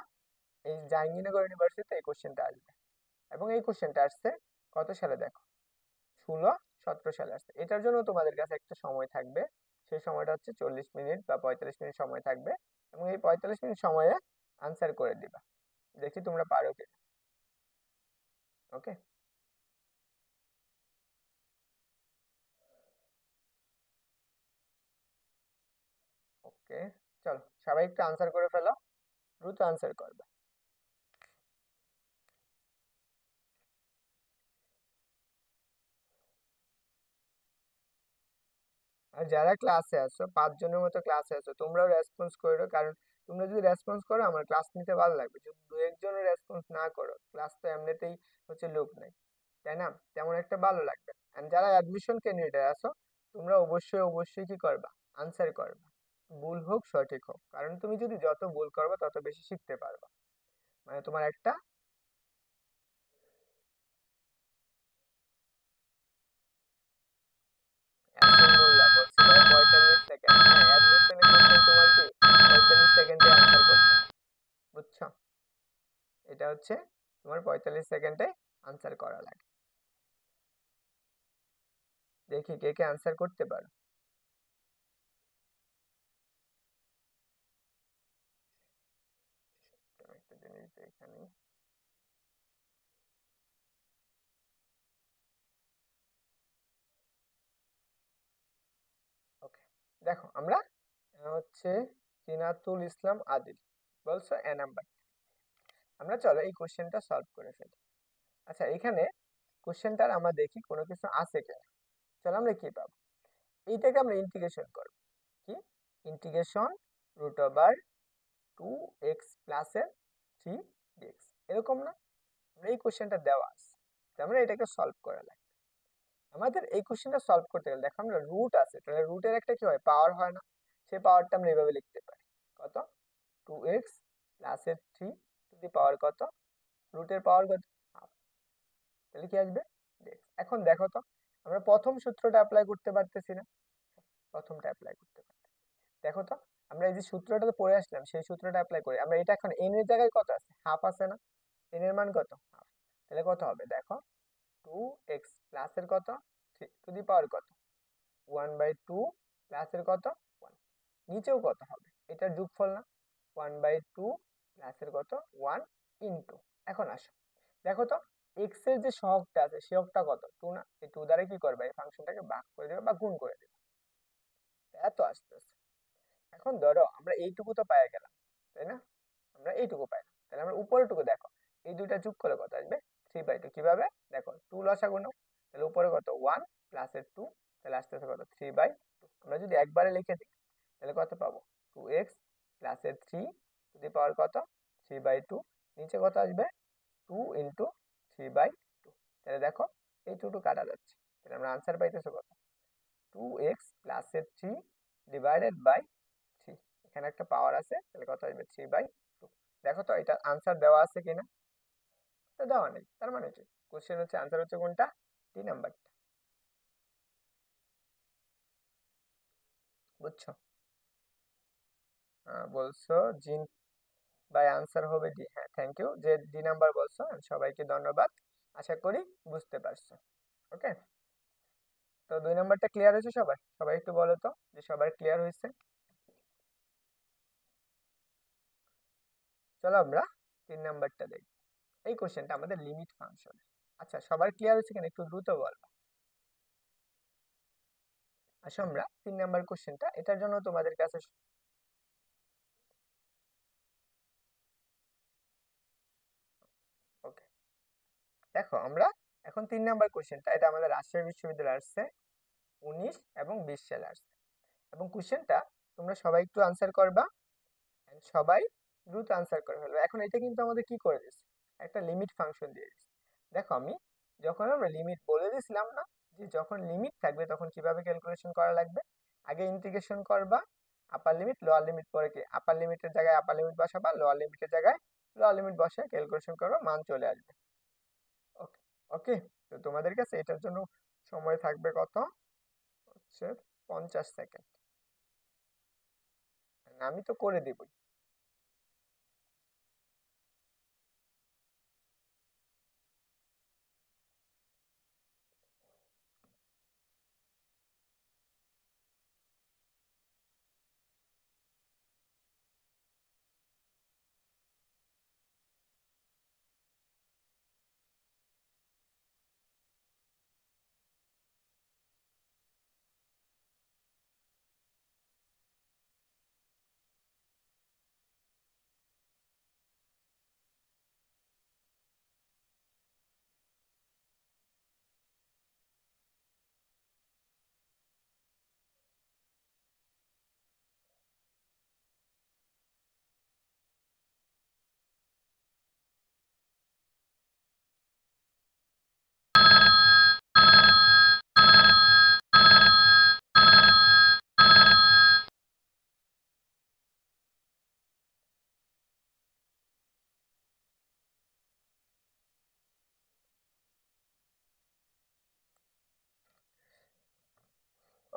এই জাহাঙ্গীরনগর ইউনিভার্সিটিতে এই কোশ্চেনটা আসবে, এবং এই কোশ্চেনটা আসছে কত সালে দেখো, 16-17 সালে আসছে। এটার জন্য তোমাদের কাছে একটা সময় থাকবে, সেই সময়টা হচ্ছে 40 মিনিট বা 45 মিনিট সময় থাকবে, এবং এই 45 মিনিট সময়ে আনসার করে দিবা। দেখি তোমরা পারো কি। ওকে, ওকে, চলো সবাই একটু আনসার করে ফেলো, দ্রুত আনসার করবে। আর যারা ক্লাসে আছো, 5 জনের মতো ক্লাসে আছো, তোমরাও রেসপন্স করো, কারণ তোমরা যদি রেসপন্স করো আমার ক্লাস নিতে ভালো লাগবে। যদি 2-1 জনও রেসপন্স না করো, ক্লাস তো এমনিতেই হচ্ছে লোক নাই, তাই না, তেমন একটা ভালো লাগবে না। And যারা অ্যাডমিশন ক্যান্ডিডেট আছো, তোমরা অবশ্যই অবশ্যই কি করবা, আনসার করবা, ভুল হোক সঠিক হোক, কারণ তুমি যদি যত ভুল করবা তত বেশি শিখতে পারবা। মানে তোমার একটা ইয়াসিন মোল্লা বলছে ভাই 45 সেকেন্ড, হ্যাঁ অ্যাডমিশনে কোশ্চেন তোমার কি 45 সেকেন্ডে আনসার করতে হয়, বুঝছো? এটা হচ্ছে তোমার 45 সেকেন্ডে আনসার করা লাগে। দেখি কে কে আনসার করতে পারো। একটা জিনিস এখানে, ওকে, দেখো আমরা হচ্ছে জিনাতুল ইসলাম আদিল বলছো নাম্বার। আমরা চলো এই কোশ্চেনটা সলভ করে ফেলি। আচ্ছা এখানে কোশ্চেনটার আমরা দেখি কোনো কিছু আছে কিনা। চলো আমরা কি পাবো, এইটাকে আমরা ইন্টিগ্রেশন করব, কি ইন্টিগ্রেশন রুট ওভার 2x প্লাসের 3 dx, এরকম না, আমরা এই কোশ্চেনটা দেওয়া আছে, তো আমরা এটাকে সলভ করা লাগবে। আমাদের এই কোশ্চেনটা সলভ করতে গেলে দেখো আমরা রুট আছে, তাহলে রুটের একটা কি হয় পাওয়ার হয় না, সেই পাওয়ারটা আমরা এভাবে লিখতে পারি, কত 2x প্লাসের 3 টু দি পাওয়ার কত, রুটের পাওয়ার কত হাফ, তাহলে কি আসবে dx। এখন দেখো তো আমরা প্রথম সূত্রটা অ্যাপ্লাই করতে পারতেছি না, প্রথমটা অ্যাপ্লাই করতে পারি, দেখো তো আমরা এই যে সূত্রটা তো পড়ে আসলাম সেই সূত্রটা অ্যাপ্লাই করি, আমরা এটা এখন n এর জায়গায় কত আছে হাফ আছে না, n এর মান কত হাফ, তাহলে কত হবে দেখো 2x প্লাসের কত 3 টু দি পাওয়ার কত 1/2 প্লাসের কত 1, নিচেও কত হবে এটার যোগফল না 1/2 প্লাসের কত 1 ইন্টু, এখন আসো দেখো তো এক্স এর যে সহগটা আছে সহগটা কত 2 না, এই 2 দ্বারা কি করবে এই ফাংশনটাকে ভাগ করে দেবে বা গুণ করে দেবে, এত আসতেছে। এখন ধরো আমরা এইটুকু তো পাই গেলাম, তাই না, আমরা এইটুকু পাইলাম, তাহলে আমরা উপরেরটুকু দেখো, এই দুইটা যোগ করলে কত আসবে 3/2, কিভাবে দেখো 2 লসাগু নাও, তাহলে উপরে কত 1 প্লাসের 2, তাহলে আসতেছে কত 3/2। আমরা যদি একবারে লিখে দিই তাহলে কত পাবো 2x প্লাসের 3 টু দি পাওয়ার কত 3/2, নিচে কত আসবে 2 × 3/2। তাহলে দেখো এই 2 কাটা যাচ্ছে, তাহলে আমরা আনসার পাইতেছো কত? 2x + 3 / 3। এখানে একটা পাওয়ার আছে, তাহলে কত আসবে? 3/2। দেখো তো এটা আনসার দেওয়া আছে কিনা? তো দেওয়া নেই, তার মানে কি কোশ্চেন হচ্ছে আনসার হচ্ছে কোনটা? ডি নাম্বারটা। বুঝছো? বলছো জিন বাই আনসার হবে ডি। হ্যাঁ, থ্যাংক ইউ যে ডি নাম্বার বলছো, সবাইকে ধন্যবাদ। আশা করি বুঝতে পারছো। ওকে, তো 2 নাম্বারটা ক্লিয়ার হয়েছে সবার? সবাই একটু বলো তো যে সবার ক্লিয়ার হয়েছে। চলো আমরা 3 নাম্বারটা দেখি। এই কোশ্চেনটা আমাদের লিমিট ফাংশন। আচ্ছা, সবার ক্লিয়ার হয়েছে কিনা একটু দ্রুত বল। আসো আমরা 3 নাম্বার কোশ্চেনটা, এটার জন্য তোমাদের কাছে ওকে, দেখো আমরা এখন 3 নাম্বার কোশ্চেনটা, এটা আমাদের রাজশাহী বিশ্ববিদ্যালয়ে আসছে 19 এবং 20 সালে আসছে। এবং কোশ্চেনটা তোমরা সবাই একটু আনসার করবা, and সবাই দ্রুত আনসার করে ফেলবে। এখন এটা কিন্তু আমাদের কি করে দিচ্ছে? একটা লিমিট ফাংশন দিয়ে দিচ্ছে। দেখো আমি যখন আমরা লিমিট বলে দিয়েছিলাম না, যে যখন লিমিট থাকবে তখন কিভাবে ক্যালকুলেশন করা লাগবে? আগে ইন্টিগ্রেশন করবা, আপার লিমিট লোয়ার লিমিট, পরে কি আপার লিমিটের জায়গায় আপার লিমিট বসাবা, লোয়ার লিমিটের জায়গায় লোয়ার লিমিট বসে ক্যালকুলেশন করবা, মান চলে আসবে। ওকে, ওকে, তো তোমাদের কাছে এটার জন্য সময় থাকবে কত? হচ্ছে 50 সেকেন্ড। আমি তো করে দিবই।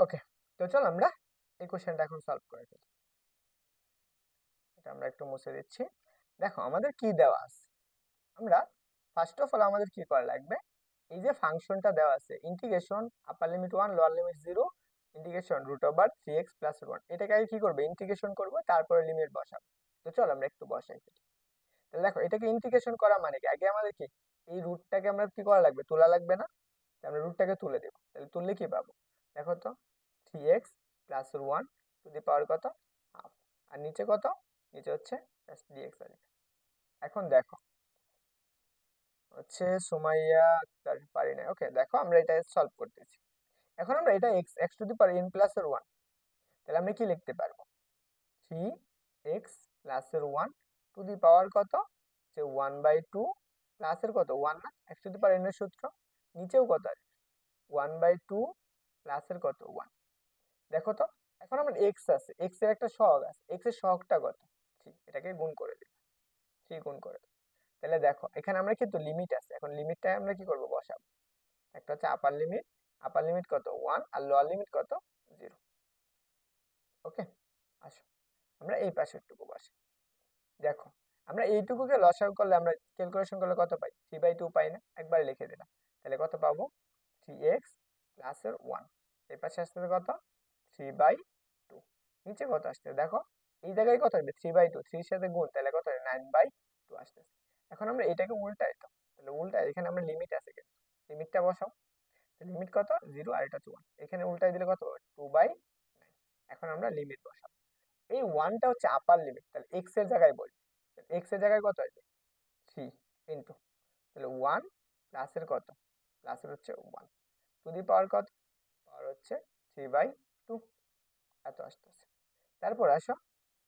ওকে, তো চল আমরা এই কোশ্চেনটা এখন সলভ করে ফেলি। এটা আমরা একটু মুছে দিচ্ছি। দেখো আমাদের কি দেওয়া আছে, আমরা ফার্স্ট অফ অল আমাদের কি করা লাগবে? এই যে ফাংশনটা দেওয়া আছে ইন্টিগ্রেশন আপার limit 1 lower limit 0 integration √3x + 1, এটাকে আগে কি করবে? ইন্টিগ্রেশন করব, তারপরে লিমিট বসাবো। তো চল আমরা একটু বসাই ফেলি। তাহলে দেখো এটাকে ইন্টিগ্রেশন করা মানে কি, আগে আমাদের কি এই রুটটাকে আমরা কি করা লাগবে? তোলা লাগবে না? আমরা রুটটাকে তুলে দেব, তাহলে তুললে কি পাবো? দেখো তো 3x + 1 টু দি পাওয়ার কত? হাফ। আর নিচে কত? নিচে হচ্ছে dx আসবে। এখন দেখো হচ্ছে সুমাইয়া তার পারি না। ওকে, দেখো আমরা এটা সলভ করতেছি। এখন আমরা এটা x two the power n plus এর 1, তাহলে আমরা কি লিখতে পারবো? 3x + এর 1 টু দি পাওয়ার কত? যে 1/2 প্লাস এর কত 1 না, x two the power n এর সূত্র। নিচেও কত আছে? 1/2 প্লাস এর কত 1। দেখো তো এখন আমার x আছে, x এর একটা সহগ আছে, x এর সহগটা কত? 3, এটাকে গুণ করে দিই, 3 গুণ করে দাও। তাহলে দেখো এখানে আমরা কিন্তু লিমিট আছে, এখন লিমিটটা আমরা কি করব? বসাবো। একটা হচ্ছে আপার লিমিট, আপার লিমিট কত 1, আর লোয়ার লিমিট কত 0। ওকে, আসো আমরা এই পাশেরটুকু বসে দেখো আমরা এইটুকুকে লসাগু করলে, আমরা ক্যালকুলেশন করলে কত পাই? 3/2 পাই না? একবার লিখে দিলাম, তাহলে কত পাবো? 3x + এর 1, এই পাশে আসতে কত? 3/2। নিচে কত আসছে দেখো, এই জায়গায় কত আসবে? 3/2, 3 এর সাথে গুণ, তাহলে কত হবে? 9/2 আসতেছে। এখন আমরা এটাকে উল্টাই দাও, তাহলে উল্টাই, এখানে আমরা লিমিট আছে কিন্তু, লিমিটটা বসাও। লিমিট কত? 0, আর এটা হচ্ছে 1, এখানে উল্টাই দিলে কত হবে? 2/9। এখন আমরা লিমিট বসাবো। এই 1টা হচ্ছে আপার লিমিট, তাহলে x এর জায়গায় বলি, x এর জায়গায় কত আসবে? 3 ইন্টু, তাহলে 1 প্লাস এর কত? প্লাস এর হচ্ছে 1 টু দি পাওয়ার কত? পাওয়ার হচ্ছে 3/2, এত আসতেছে। তারপর আসো,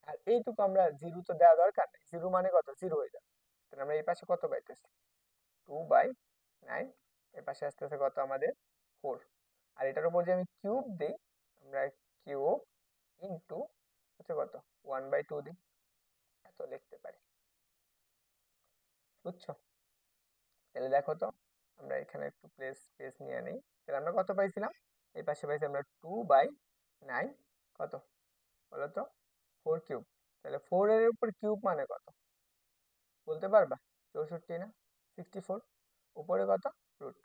আর এইটুকু আমরা 0 তো দেওয়া দরকার নেই, 0 মানে কত? 0 হয়ে যাবে, তাহলে আমরা এই পাশে কত পাইতেছি? 2/9, এর পাশে আসতেছে কত আমাদের 4। আর এটার উপর যে আমি কিউব দিই, আমরা কিউব ইন্টু হচ্ছে কত 1/2 দিই, এত লিখতে পারি। বুঝছো? তাহলে দেখো তো, আমরা এখানে একটু স্পেস নিয়ে নিই। তাহলে আমরা কত পাইছিলাম? এই পাশে পাইছি আমরা 2/9, কত বলো তো, 4 কিউব। তাহলে 4 এর উপর কিউব মানে কত বলতে পারবা? 64 না 64? উপরে কত? রুট।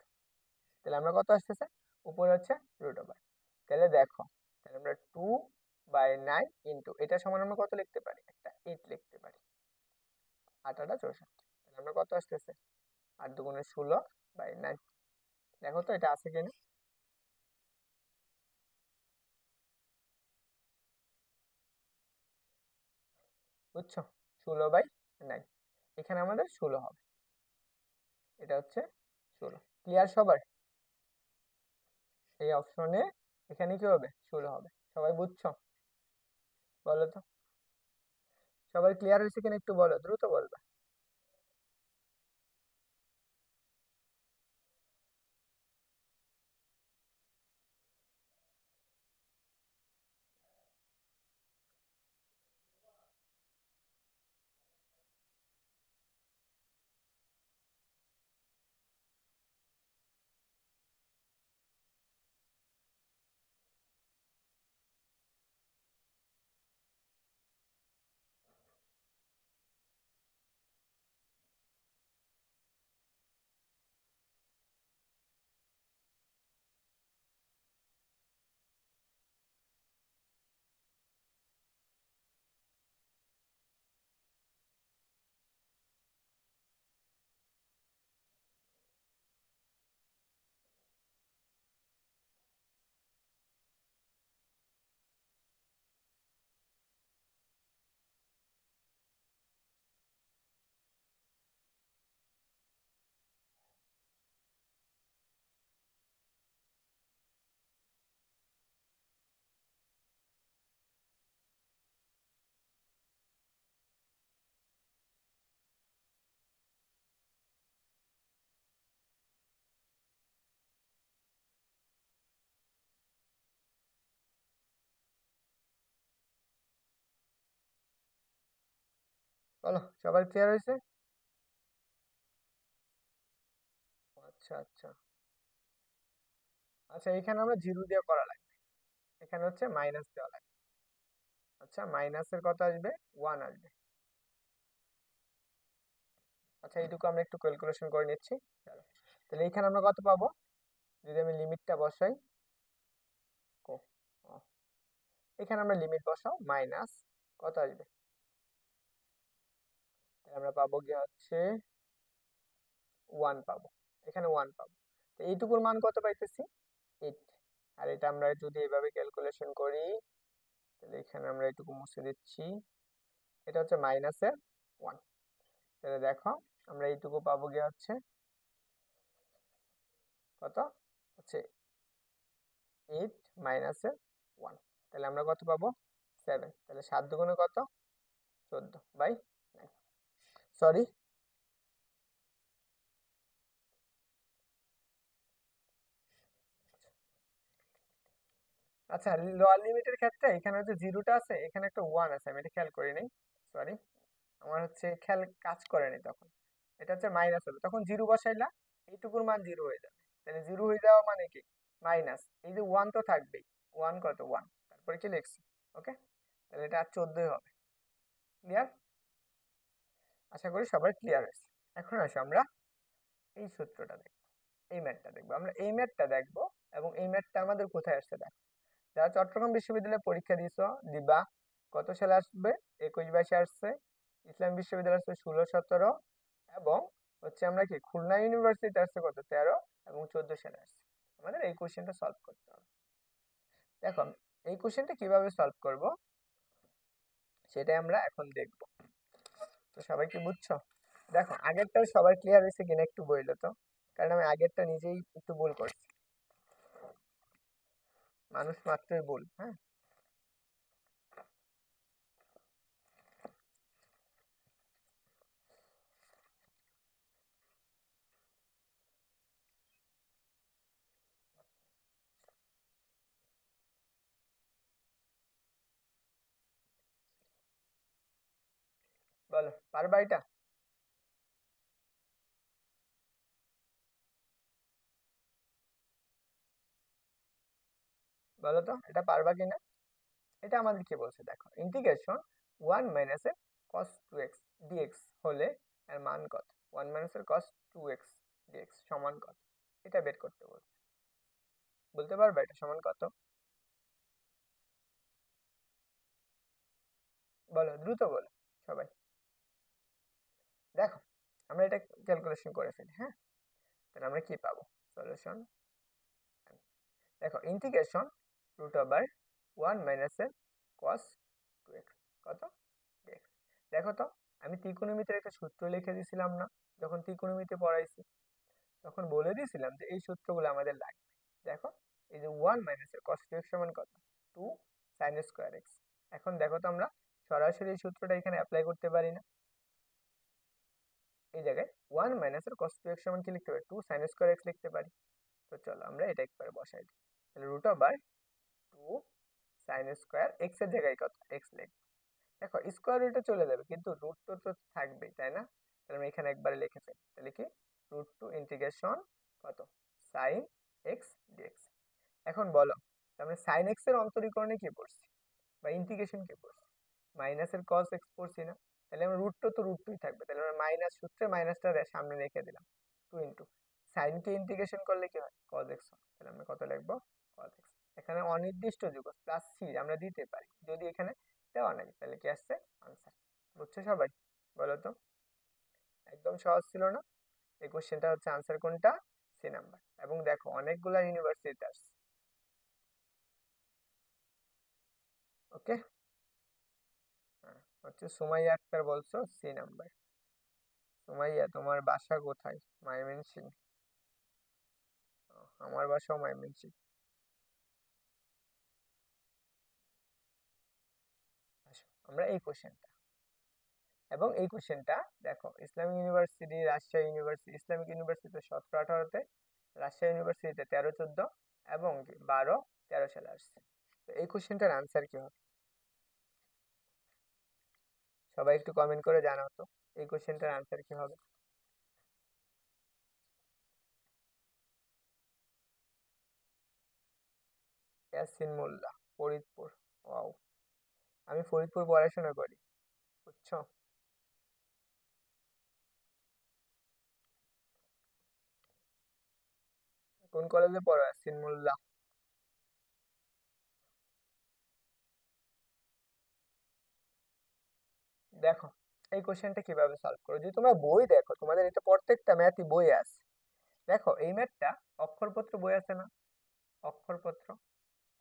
তাহলে আমরা কত আসতেছে? উপরে হচ্ছে √। তাহলে দেখো, তাহলে আমরা 2/9 ইন্টু এটা সমান আমরা কত লিখতে পারি? একটা 8 লিখতে পারি। 8 8 64। তাহলে আমরা কত আসতেছে? 8 2 16/9। দেখো তো এটা আছে কিনা। বুঝছো? 16/9, এখানে আমাদের 16 হবে। এটা হচ্ছে 16। ক্লিয়ার সবার? এই অপশনে এখানে কি হবে? 16 হবে। সবাই বুঝছো? বলো তো, সবার ক্লিয়ার হয়েছে কিনা একটু বলো, দ্রুত বলবা। বলো, সবার ক্লিয়ার হয়েছে? আচ্ছা আচ্ছা। আচ্ছা, এখানে আমরা জিরো দিয়ে করা লাগবে, এখানে হচ্ছে মাইনাস দেওয়া লাগবে। আচ্ছা, মাইনাসের কত আসবে? 1 আসবে। আচ্ছা, এইটুকু আমরা একটু ক্যালকুলেশন করে নিচ্ছি। চলো, তাহলে এখানে আমরা কত পাবো যদি আমি লিমিটটা বসাই? ও, ও, এখানে আমরা লিমিট বসাও, মাইনাস কত আসবে? তাহলে আমরা পাবো গিয়ে হচ্ছে 1 পাবো, এখানে 1 পাবো। তো এইটুকুর মান কত পাইতেছি? 8। আর এটা আমরা যদি এভাবে ক্যালকুলেশন করি, তাহলে এখানে আমরা এটুকু মুছে দিচ্ছি, এটা হচ্ছে মাইনাসের 1। তাহলে দেখো, আমরা এইটুকু পাবো গিয়ে হচ্ছে কত, হচ্ছে 8 মাইনাসের 1। তাহলে আমরা কত পাবো? 7। তাহলে 7 দুগুণে কত? 14/9। সরি, আচ্ছা, লোয়ার লিমিটের ক্ষেত্রে এখানে হচ্ছে জিরোটা আছে, এখানে একটা 1 আছে, আমি এটা খেয়াল করি নাই। সরি, আমার হচ্ছে খেয়াল কাজ করেনি তখন। এটা হচ্ছে মাইনাস হবে, তখন জিরো বসাইলা, এইটুকুর মান জিরো হয়ে যাবে। তাহলে জিরো হয়ে যাওয়া মানে কি? মাইনাস, এই যে 1 তো থাকবেই। 1 কত? 1, তারপরে কি লিখছি? ওকে, তাহলে এটা আর 14 হবে। ক্লিয়ার? আশা করি সবাই ক্লিয়ার হয়েছে। এখন আসো আমরা এই সূত্রটা দেখবো, এই ম্যাথটা দেখবো, আমরা এই ম্যাথটা দেখবো। এবং এই ম্যাথটা আমাদের কোথায় আসছে দেখো, যারা চট্টগ্রাম বিশ্ববিদ্যালয়ে পরীক্ষা দিছো দিবা, কত সালে আসবে? 21 22 আসছে। ইসলাম বিশ্ববিদ্যালয় আসছে 16 17। এবং হচ্ছে আমরা কি খুলনা ইউনিভার্সিটি আসছে কত? 13 এবং 14 সালে আসছে। আমাদের এই কোশ্চেনটা সলভ করতে হবে। দেখো, এই কোশ্চেনটা কিভাবে সলভ করব সেটাই আমরা এখন দেখব। তো সবাই কি বুঝছো? দেখো, আগেরটাও সবাই ক্লিয়ার হয়েছে কিনা একটু বললো তো, কারণ আমি আগেরটা নিজেই একটু ভুল করছি। মানুষ মাত্রই ভুল, হ্যাঁ। বলো পারবা এটা? বলো তো এটা পারবা কিনা? এটা আমাদের কি বলছে দেখো, ইন্টিগ্রেশন 1 - cos 2x dx হলে এর মান কত? 1 - cos 2x dx সমান কত? এটা বের করতে বলছে। বলতে পারবা এটা সমান কত? বলো দ্রুত বলো সবাই। দেখো আমরা এটা ক্যালকুলেশন করে ফেলি, হ্যাঁ? তাহলে আমরা কি পাবো? সলিউশন, দেখো ইন্টিগ্রেশন √1 - cos 2x কত dx। দেখো তো আমি ত্রিকোণমিতির একটা সূত্র লিখে দিছিলাম না যখন ত্রিকোণমিতি পড়াইছি? তখন বলে দিয়েছিলাম যে এই সূত্রগুলো আমাদের লাগবে। দেখো এই যে 1 - cos 2x সমান কত? 2 sin² x। এখন দেখো তো আমরা সরাসরি এই সূত্রটা এখানে অ্যাপ্লাই করতে পারি না? এই জায়গায় 1 - cos 2x সমান কি লিখতে পারি? 2 sin² x লিখতে পারি। তো চলো আমরা এটা একবারে বসাই দিই। তাহলে √2 sin² x এর জায়গায় কত? x লিখবো। দেখো স্কোয়ার রুটে চলে যাবে কিন্তু রুট তো তো থাকবেই, তাই না? তাহলে আমি এখানে একবারে লিখে ফেলি, তাহলে কি √2 ইন্টিগ্রেশন কত? Sine x dx. এখন বলো আমরা সাইন এক্স এর অন্তরীকরণে কি পড়ছি বা ইন্টিগ্রেশন কি পড়ছি? মাইনাসের কস এক্স পড়ছি না? তাহলে আমরা রুট টু তো রুট টুই থাকবে, তাহলে আমরা মাইনাস সূত্রে মাইনাসটা সামনে রেখে দিলাম। 2 সাইনকে ইন্টিগ্রেশন করলে কি হয়? কজ এক্স হয়। তাহলে আমরা কত লিখবো? Cos x. এখানে অনির্দিষ্ট যুগ প্লাস সি আমরা দিতে পারি, যদি এখানে দেওয়া নাই তাহলে কি আসছে? আনসার। বুঝছো সবাই? বলো তো একদম সহজ ছিল না? এই কোশ্চেনটা হচ্ছে আনসার কোনটা? C number. এবং দেখো অনেকগুলা ইউনিভার্সিটিতে আসছে। ওকে, হচ্ছে সুমাইয়া আক্তার বলছো সি নাম্বার। সুমাইয়া তোমার বাসা কোথায়? ময়মনসিংহ? আমার বাসাও ময়মনসিংহ। আসো আমরা এই কোশ্চেনটা, এবং এই কোশ্চেনটা দেখো Islamic university, Rajshahi university, Islamic ইউনিভার্সিটিতে 17-18-তে, রাজশাহী ইউনিভার্সিটিতে 13-14 এবং 12-13 সালে আসছে। তো এই কোশ্চেনটার আনসার কি হবে? সবাই একটু কমেন্ট করে জানাও তো এই কোশ্চেনটার আনসার কি হবে? ইয়াসিন মোল্লা, ফরিদপুর। ওয়াও, আমি ফরিদপুর পড়াশোনা করি, বুঝছো? কোন কলেজে পড়ো ইয়াসিন মোল্লা? দেখো এই কোশ্চেনটা কিভাবে সলভ করো, যদি তোমরা বই দেখো তোমাদের এটা প্রত্যেকটা ম্যাথই বই আছে। দেখো এই ম্যাথটা অক্ষরপত্র বই আছে না? অক্ষরপত্র,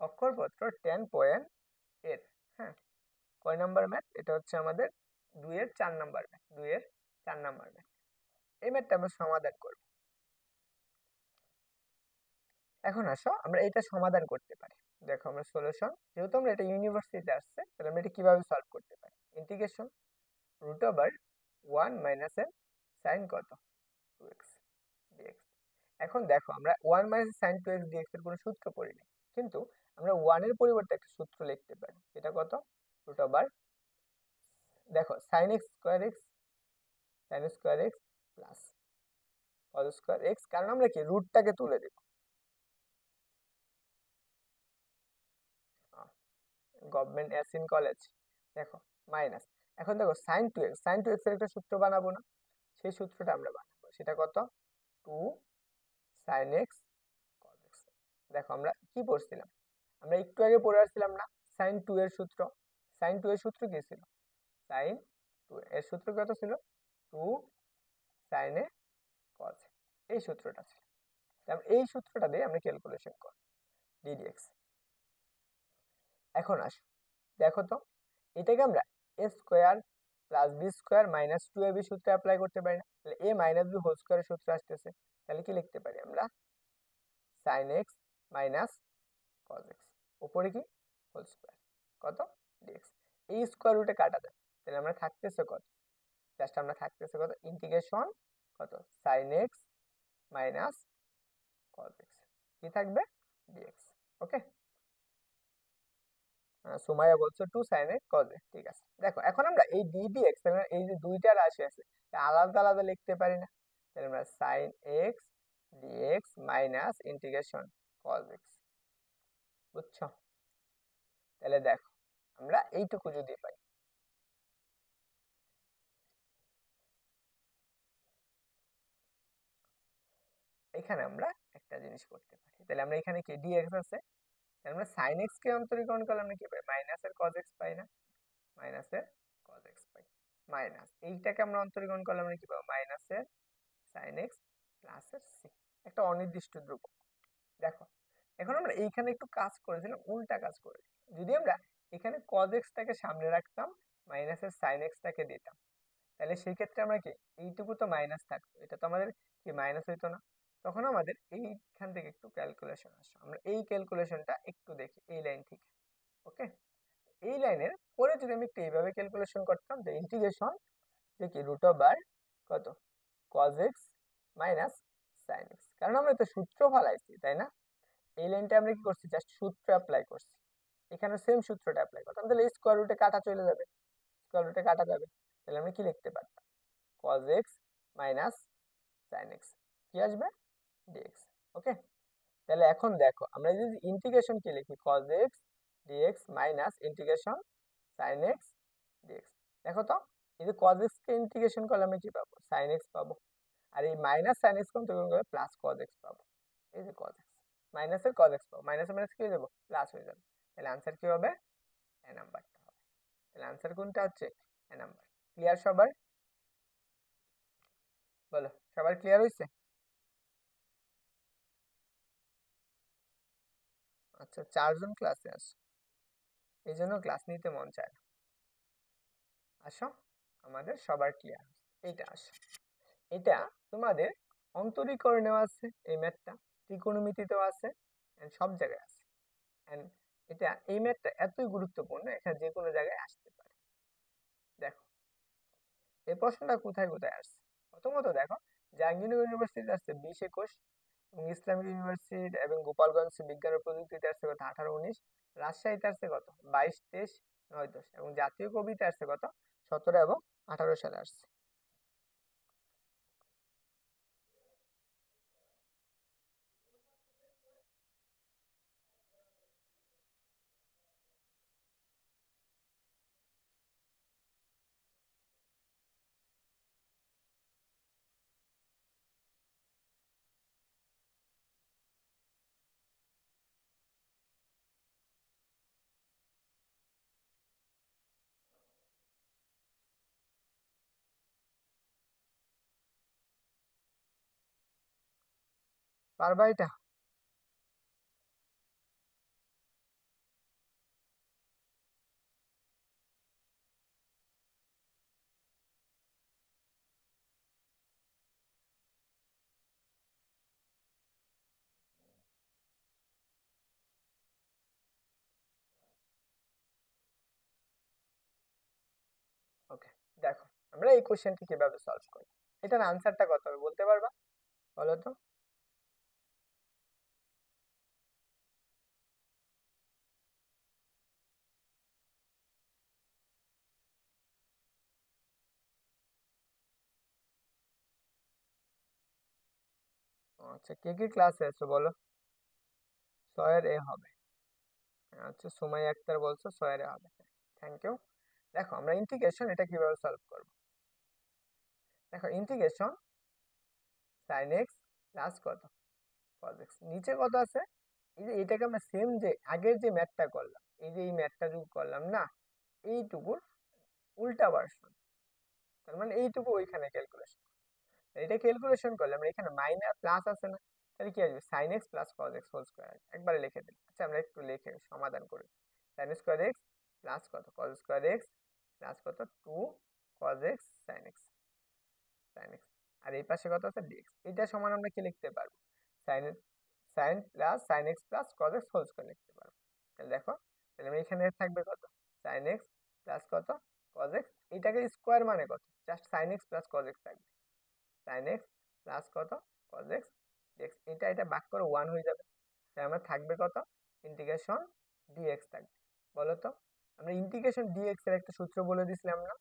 অক্ষরপত্র 10.8, হ্যাঁ? কয় নাম্বার ম্যাথ এটা? হচ্ছে আমাদের 2-এর 4 নাম্বার ম্যাথ, 2-এর 4 নাম্বার ম্যাথ। এই ম্যাথটা আমরা সমাধান করব। এখন আসো আমরা এটা সমাধান করতে পারি। দেখো আমরা সলিউশন, যেহেতু আমরা এটা ইউনিভার্সিটিতে আসছে তাহলে আমরা এটা কিভাবে সলভ করতে পারি? ইন্টিগ্রেশন √1 - সাইন কত? 2x dx। এখন দেখো আমরা 1 - sin 2x dx এর কোনো সূত্র পড়িনি, কিন্তু আমরা 1 এর পরিবর্তে একটা সূত্র লিখতে পারি। এটা কত? রুট ওভার, দেখো sin² x প্লাস cos²x, কারণ আমরা কি রুটটাকে তুলে দেব। Government Yasin college. দেখো মাইনাস, এখন দেখো sin 2x এর একটা সূত্র বানাবো না? সেই সূত্রটা আমরা বানাবো, সেটা কত? 2 sin x cos x। দেখো আমরা কি পড়ছিলাম? আমরা একটু আগে পড়ে আসছিলাম না sin 2 এর সূত্র? sin 2 এর সূত্র কি ছিল? sin 2 এর সূত্র কত ছিল? 2 sin a cos a। এই সূত্রটা ছিল। এই সূত্রটা দিয়ে আমরা ক্যালকুলেশন করব ddx। এখন আসো দেখো তো এটাকে আমরা a² plus b² minus 2ab সূত্রে অ্যাপ্লাই করতে পারি না? তাহলে a মাইনাস b হোল স্কোয়ারের সূত্র আসতেছে, তাহলে কি লিখতে পারি আমরা? sin x minus cos x উপরে কি হোল স্কোয়ার কত dx। এই স্কোয়ার রুটে কাটা যায়, তাহলে আমরা থাকতেছে কত? জাস্ট আমরা থাকতেছে কত? ইন্টিগ্রেশন কত? sin x minus cos x, কি থাকবে? dx। ওকে, সুমাইয়া বলছো 2 sin x cos x, ঠিক আছে। দেখো এখন আমরা এই ডি ডিএক্স, এই যে দুইটা রাশি আছে আলাদা আলাদা লিখতে পারি না? তাহলে আমরা sin x dx minus integration cos x, বুঝছো? তাহলে দেখো আমরা এইটুকু যদি পাই, এখানে আমরা একটা জিনিস করতে পারি। তাহলে আমরা এখানে কি ডিএক্স আছে, তাহলে আমরা sin x কে অন্তরীকরণ করলে আমরা কি পাই? মাইনাসের cos x পাই না? মাইনাসের cos x পাই, মাইনাস এইটাকে আমরা অন্তরীকরণ করলে আমরা কি পাবো? মাইনাসের sin x প্লাসের c, একটা অনির্দিষ্ট ধ্রুবক। দেখো এখন আমরা এইখানে একটু কাজ করেছিলাম, উল্টা কাজ করে, যদি আমরা এখানে cos x টাকে সামনে রাখতাম, মাইনাসের sin x টাকে দিতাম, তাহলে সেই ক্ষেত্রে আমরা কি এইটুকু তো মাইনাস থাকতো, এটা তো আমাদের কি মাইনাস হইতো না? তখন আমাদের এইখান থেকে একটু ক্যালকুলেশন আসে, আমরা এই ক্যালকুলেশনটা একটু দেখি এই লাইন থেকে। ওকে, এই লাইনের পরে যদি আমি একটু এইভাবে ক্যালকুলেশন করতাম যে ইন্টিগ্রেশন যে কি রুট ওভার কত cos x minus sin x, কারণ আমরা তো সূত্র ফলাইছি তাই না? এই লাইনটা আমরা কি করছি? জাস্ট সূত্র অ্যাপ্লাই করছি, এখানে সেম সূত্রটা অ্যাপ্লাই করতাম, তাহলে স্কোয়ার রুটে কাটা চলে যাবে, স্কোয়ার রুটে কাটা যাবে, তাহলে আমরা কি লিখতে পারতাম? cos x minus sin x, কি আসবে? dx। ওকে, তাহলে এখন দেখো আমরা যদি ইন্টিগ্রেশন কি লিখি, cos x dx minus integration sin x dx, দেখো তো এই যে cos x কে ইন্টিগ্রেশন করলে আমরা কি পাবো? sin x পাবো, আর এই মাইনাস sin x কে ইন্টিগ্রেশন করলে প্লাস cos x পাবো। এই যে cos x মাইনাসের cos x পাবো, মাইনাসে মাইনাস কি হয়ে যাবো? প্লাস হয়ে যাবে, তাহলে আনসার কি হবে? এ নাম্বারটা হবে। তাহলে আনসার কোনটা হচ্ছে? এ নাম্বার। ক্লিয়ার সবার? বলো, সবার ক্লিয়ার হয়েছে? আচ্ছা, 4 জন ক্লাসে আসো, এই জন্য ক্লাস নিতে মন চায় না। আসো, আমাদের সবার ক্লিয়ার, এইটা আসো, এটা তোমাদের অন্তরীকরণেও আছে এই ম্যাথটা, ত্রিকোণমিতিতেও আছে, and সব জায়গায় আছে। and এটা এই ম্যাথটা এতই গুরুত্বপূর্ণ, এখানে যে কোনো জায়গায় আসতে পারে। দেখো এই প্রশ্নটা কোথায় কোথায় আসছে, প্রথমত দেখো জাহাঙ্গীরনগর ইউনিভার্সিটিতে আসছে 20-21, এবং ইসলামিক ইউনিভার্সিটি এবং গোপালগঞ্জ বিজ্ঞান ও প্রযুক্তিতে আসছে কত? 18-19। রাজশাহীতে আসছে কত? 22-23, 9-10, এবং জাতীয় কবিতে আসছে কত? 17 এবং 18 সালে আসছে। পারবা এটা? ওকে, দেখো আমরা এই কোশ্চেনটি কিভাবে সলভ করি, এটার আনসারটা কত হবে বলতে পারবা? বলো তো। আচ্ছা, কে কে ক্লাসে আছো বলো? 6-এ হবে। আচ্ছা, সুমাইয়া আক্তার বলছো 6-এ হবে, থ্যাংক ইউ। দেখো আমরা ইন্টিগ্রেশন এটা কিভাবে সলভ করব, দেখো ইন্টিগ্রেশন sin x প্লাস কত? cos x, নিচে কত আছে? এই যে এটাকে আমরা সেম যে আগের যে ম্যাথটা করলাম, এই যে এই ম্যাথটা যুগ করলাম না, এইটুকুর উল্টা ভার্সন, তার মানে এইটুকু ওইখানে ক্যালকুলেশন, এটা ক্যালকুলেশন করলে আমরা এখানে মাইনাস প্লাস আছে না, তাহলে কি আসবে? sin x plus cos x whole square, একবারে লিখে দিই। আচ্ছা আমরা একটু লিখে সমাধান করি, sin স্কয়ার x প্লাস কত? cos স্কয়ার x প্লাস কত? 2 cos x sin x, sin x, আর এই পাশে কত আছে? dx, এটা সমান আমরা কি লিখতে পারবো? sin sin plus sin x plus cos x whole square লিখতে পারবো। তাহলে দেখো, তাহলে আমরা এখানে থাকবে কত? sin x প্লাস কত? cos x, এটাকে স্কয়ার মানে কত? Just sin x plus cos x থাকবে, sin x প্লাস কত? cos x dx, এটা এটা ভাগ করে 1 হয়ে যাবে, তাই আমার থাকবে কত? ইন্টিগ্রেশন dx থাকবে, বলো তো? আমরা ইন্টিগ্রেশন ডিএক্স এর একটা সূত্র বলে দিছিলাম না?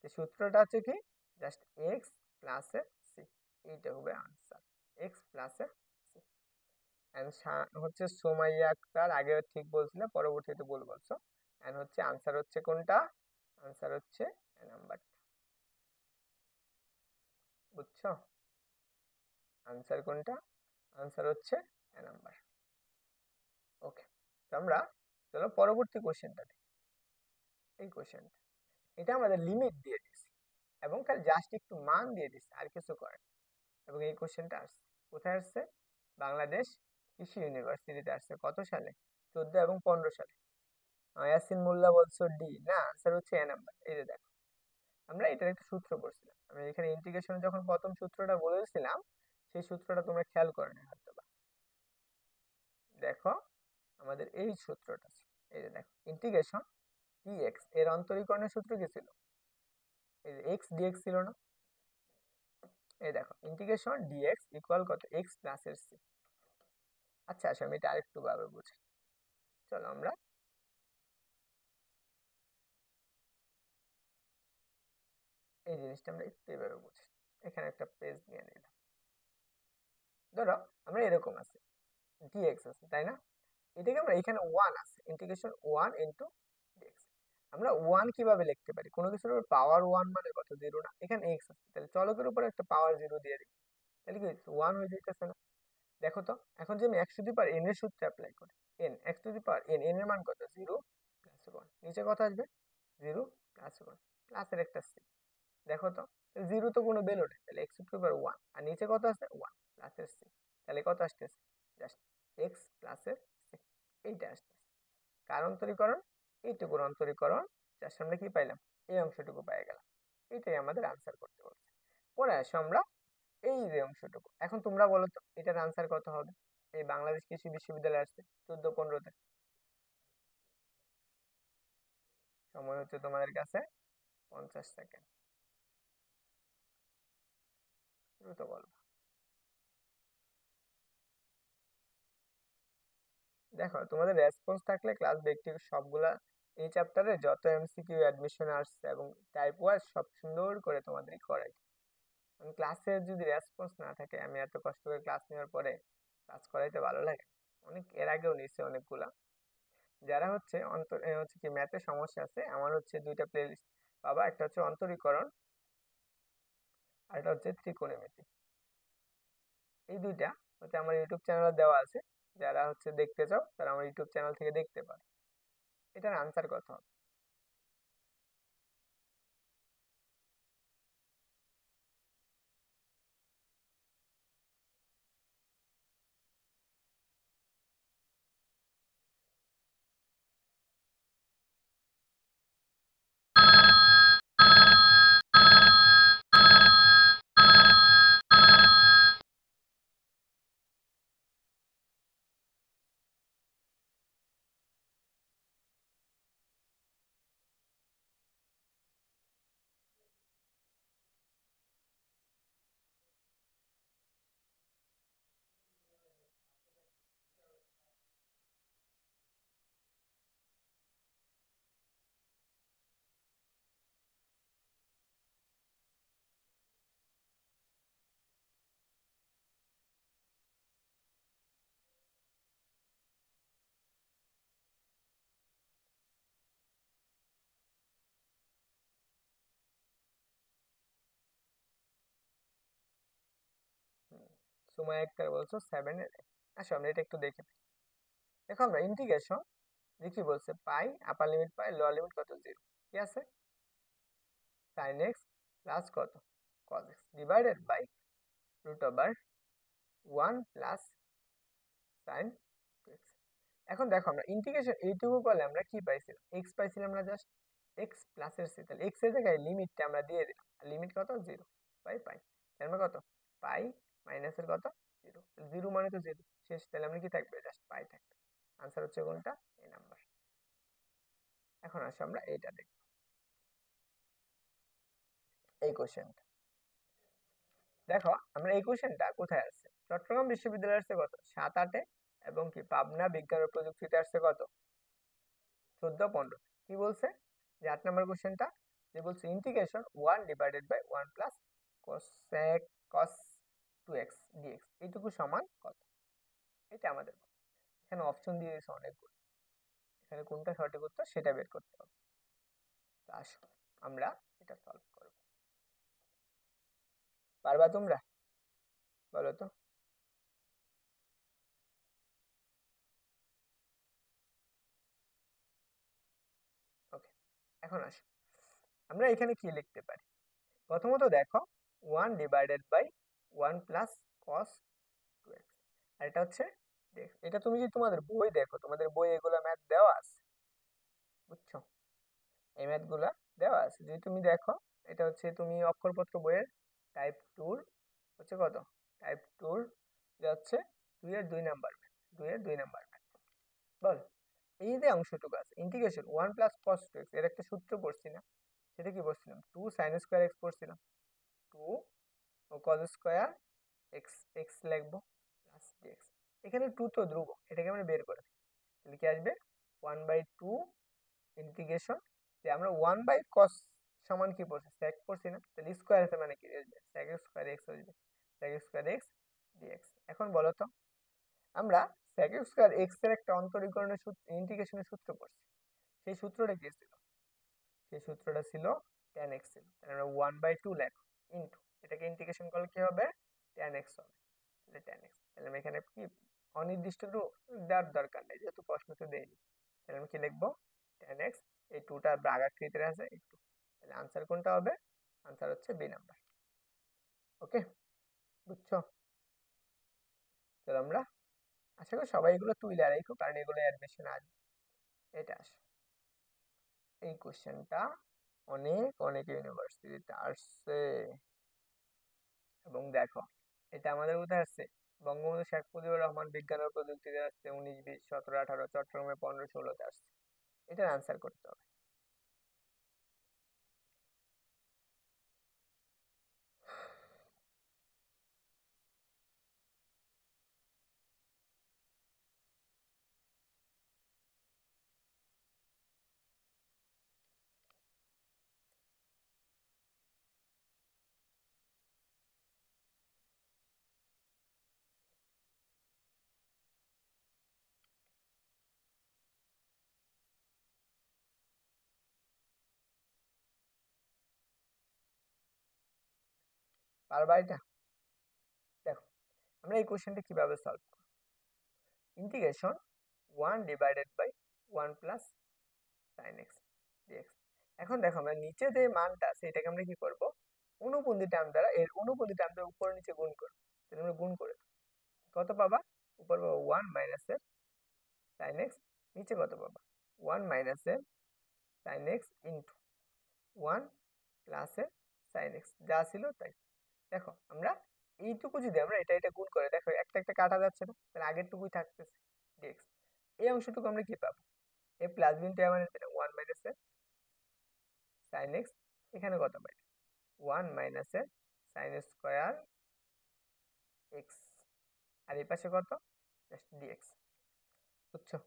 এই সূত্রটা হচ্ছে কি, just x plus a c, এইটা হবে answer, x plus a c. হচ্ছে সোমাইয়া আক্তার, আগে ঠিক বলছিলে পরবর্তীতে ভুল বলছো। এন্ড হচ্ছে আনসার হচ্ছে কোনটা? আনসার হচ্ছে এ নাম্বার, বুঝছো? আনসার কোনটা? আনসার হচ্ছে এ নাম্বার। ওকে, তো আমরা চলো পরবর্তী কোশ্চেনটা দেখি। এই কোশ্চেনটা, এটা আমাদের লিমিট দিয়ে দিছে এবং খালি জাস্ট একটু মান দিয়ে দিছে, আর কিছু করে না। এবং এই কোশ্চেনটা আসছে কোথায় আসছে? বাংলাদেশ কৃষি ইউনিভার্সিটিতে আসছে। কত সালে? 14 এবং 15 সালে। ইয়াসিন মোল্লা বলছো ডি, না আনসার হচ্ছে এ নাম্বার। এই যে দেখো, আমরা এটার একটা সূত্র পড়ছিলাম, আমি এখানে ইন্টিগ্রেশনে যখন প্রথম সূত্রটা বলেছিলাম, সেই সূত্রটা তোমরা খেয়াল করে না হয়তো বা। দেখো, আমাদের এই সূত্রটা ছিল, এই যে দেখো, ইন্টিগ্রেশন ডিএক্স এর অন্তরীকরণের সূত্র কি ছিল? এই যে এক্স ডিএক্স ছিল না? এই দেখো, ইন্টিগ্রেশন ডিএক্স ইকুয়াল কত? এক্স প্লাস এর সি। আচ্ছা আসো আমি এটা আরেকটু ভাবে বুঝি। চলো আমরা এই জিনিসটা আমরা একটু এভাবে বুঝি। এখানে একটা পেজ নিয়ে নিলাম। ধরো আমরা এরকম আছে, ডিএক্স আছে তাই না? এটাকে আমরা এখানে ওয়ান আছে, ইন্টিগ্রেশন ওয়ান ইন্টু ডিএক্স। আমরা ওয়ান কিভাবে লিখতে পারি? কোনো কিছুর উপর পাওয়ার ওয়ান মানে কত? জিরো না? এখানে এক্স আছে, তাহলে চলকের উপর একটা পাওয়ার জিরো দিয়ে দিই, তাহলে কি হচ্ছে? ওয়ান হয়ে যাইতেছে না? দেখো তো, এখন যে আমি x to the power n এর সূত্র অ্যাপ্লাই করি, N x to the power N, N এর মান কত? Zero plus one. নিচে কত আসবে? জিরো প্লাস ওয়ান, প্লাসের একটা সি। দেখো তো, জিরো তো কোনো ভ্যালু নেই, তাহলে x to the power one, আর নিচে কত আছে? ওয়ান প্লাসের সি, তাহলে কত আসতেছে? জাস্ট এক্স প্লাসের সি, এইটা আসতেছে। কার অন্তরীকরণ? এইটুকুর অন্তরীকরণ। জাস্ট আমরা কি পাইলাম? এই অংশটুকু পেয়ে গেলাম। এইটাই আমাদের আনসার করতে বলছে। পরে আসো আমরা এই যে অংশটুকু, এখন তোমরা বলো তো এটার আনসার কত হবে? এই বাংলাদেশ কৃষি বিশ্ববিদ্যালয়ে আসছে 14-15-তে। সময় হচ্ছে তোমাদের কাছে 50 সেকেন্ড, দ্রুত বলো। দেখো, তোমাদের রেসপন্স থাকলে ক্লাস ব্যক্তিগত সবগুলা, এই চ্যাপ্টারে যত এমসিকিউ অ্যাডমিশন আসছে এবং টাইপ ওয়াইজ সব সুন্দর করে তোমাদের করাই। ক্লাসে যদি রেসপন্স না থাকে, আমি এত কষ্ট করে ক্লাস নেওয়ার পরে ক্লাস করাইতে ভালো লাগে? অনেক এর আগেও নিচ্ছে অনেকগুলা। যারা হচ্ছে হচ্ছে কি ম্যাথে সমস্যা আছে, আমার হচ্ছে দুইটা প্লেলিস্ট পাবা, একটা হচ্ছে অন্তরীকরণ আর একটা হচ্ছে ত্রিকোণমিতি। এই দুইটা হচ্ছে আমার ইউটিউব চ্যানেলে দেওয়া আছে, যারা হচ্ছে দেখতে চাও তারা আমার ইউটিউব চ্যানেল থেকে দেখতে পারো। এটার আনসার কত হবে? হুম, সময় একটা বলছো 7-এর। আসো আমরা এটা একটু দেখে নিই। দেখো, আমরা ইন্টিগ্রেশন যে কি বলছে, pi upper limit pi, lower limit কত? জিরো। কি আছে? সাইন এক্স প্লাস কত? Cos x divided by root over one plus sine x. এখন দেখো, আমরা ইন্টিগ্রেশন এইটুকু করলে আমরা কি পাইছিলাম? এক্স পাইছিলাম না? জাস্ট এক্স প্লাসের সি, তাহলে এক্স এর জায়গায় লিমিটটা আমরা দিয়ে দিলাম, লিমিট কত? Zero by pi. তার মানে কত? পাই মাইনাসের কত? জিরো। জিরো মানে তো জিরো শেষ, তাহলে আমরা কি থাকবে? জাস্ট পাই থাকবে। আনসার হচ্ছে কোনটা? এই নাম্বার। এখন আসো আমরা এইটা দেখব, এই কোশ্চেনটা। দেখো, আমরা এই কোশ্চেনটা কোথায় আছে? চট্টগ্রাম বিশ্ববিদ্যালয়ে আসছে কত? 7-8-এ। এবং কি পাবনা বিজ্ঞান ও প্রযুক্তিতে আসছে কত? 14 15 কি বলছে যে 8 নম্বর কোশ্চেনটা, যে বলছে integration 1 divided by 1 plus cosec cos 2x dx এইটুকু সমান কত, এটা আমাদের এখানে অপশন দিয়ে দিয়েছে অনেকগুলো, এখানে কোনটা সঠিক উত্তর সেটা বের করতে হবে। তো আসো আমরা এটা সলভ করব, পারবা তোমরা? বলো তো। ওকে, এখন আসো আমরা এখানে কি লিখতে পারি। প্রথমত দেখো 1 divided by 1 plus cos 2x, আর এটা হচ্ছে dx। এটা তুমি যদি তোমাদের বই দেখো, তোমাদের বই এগুলো ম্যাথ দেওয়া আছে, বুঝছো? এই ম্যাথ গুলা দেওয়া আছে, যদি তুমি দেখো এটা হচ্ছে তুমি অক্ষরপত্র বইয়ের টাইপ টুর হচ্ছে কত, টাইপ টুর হচ্ছে 2 এর 2 নাম্বার ম্যাথ, 2 এর 2 নাম্বার ম্যাথ। বল এই যে অংশটুকু আছে ইন্টিগ্রেশন 1 প্লাস cos 2x, এর একটা সূত্র পড়ছি না, সেটা কি পড়ছিলাম 2 sin স্কয়ার x পড়ছিলাম, 2 ও cos স্কয়ার x, x লিখবো প্লাস dx। এখানে 2 তো ধ্রুবক, এটাকে আমরা বের করে দিই, তাহলে কি আসবে 1/2 ইন্টিগ্রেশন, যে আমরা 1/cos সমান কি পড়ছি sec পড়ছি না, তাহলে স্কয়ার আছে মানে কি আসবে sec স্কয়ার x আসবে, sec স্কয়ার x dx। এখন বলো তো আমরা sec স্কয়ার x এর একটা অন্তরীকরণের সূত্র, ইন্টিগ্রেশনের সূত্র পড়ছি, সেই সূত্রটা কি ছিল, সেই সূত্রটা ছিল tan x ছিল, তাহলে আমরা 1/2 লেখো ইনটু এটাকে ইন্টিগ্রেশন করলে কি হবে tan x হবে, তাহলে tan x, তাহলে আমি এখানে কি অনির্দিষ্ট দেওয়ার দরকার নেই যেহেতু প্রশ্নতে দেয়নি, তাহলে আমি কি লিখবো tan x, এই 2টা ভাগাকৃতিতে আছে একটু, তাহলে আনসার কোনটা হবে, আনসার হচ্ছে বি নাম্বার। ওকে, বুঝছো? তাহলে আমরা আশা করি সবাই এগুলো তুলে রাখো, কারণ এগুলো অ্যাডমিশন আসবে। এটা আসে এই কোশ্চেনটা অনেক অনেক ইউনিভার্সিটিতে আসছে, এবং দেখো এটা আমাদের কোথায় আসছে, বঙ্গবন্ধু শেখ মুজিবুর রহমান বিজ্ঞান ও প্রযুক্তিতে আসছে 19 20 17 18, চট্টগ্রামে 15 16-তে আসছে, এটার আনসার করতে হবে। পারবা এটা? দেখো আমরা এই কোশ্চেনটা কিভাবে সলভ করব, integration 1 divided by 1 plus sin x dx। এখন দেখো আমরা নিচে যে মানটা আছে এটাকে আমরা কি করব, অনুপন্ধি টার্ম দ্বারা, এর অনুপন্ধি টার্ম দ্বারা উপর নিচে গুণ করব, তাহলে আমরা গুণ করে দেব। কত পাবা, উপর পাবা 1 মাইনাস এর sin x, নিচে কত পাবা 1 মাইনাস এর sin x ইন্টু 1 প্লাস এর sin x, যা ছিল তাই। দেখো আমরা এইটুকু যদি আমরা এটা এটা গুণ করে, দেখো একটা একটা কাটা যাচ্ছে না, তাহলে আগের টুকুই থাকতেছে dx, এই অংশটুকু আমরা কি পাবো, এ প্লাস বি ইন্টু মানে 1 মাইনাস এর sin x, এখানে কত পাই 1 মাইনাস এর sin স্কয়ার x, আর এই পাশে কত জাস্ট dx, বুঝছো?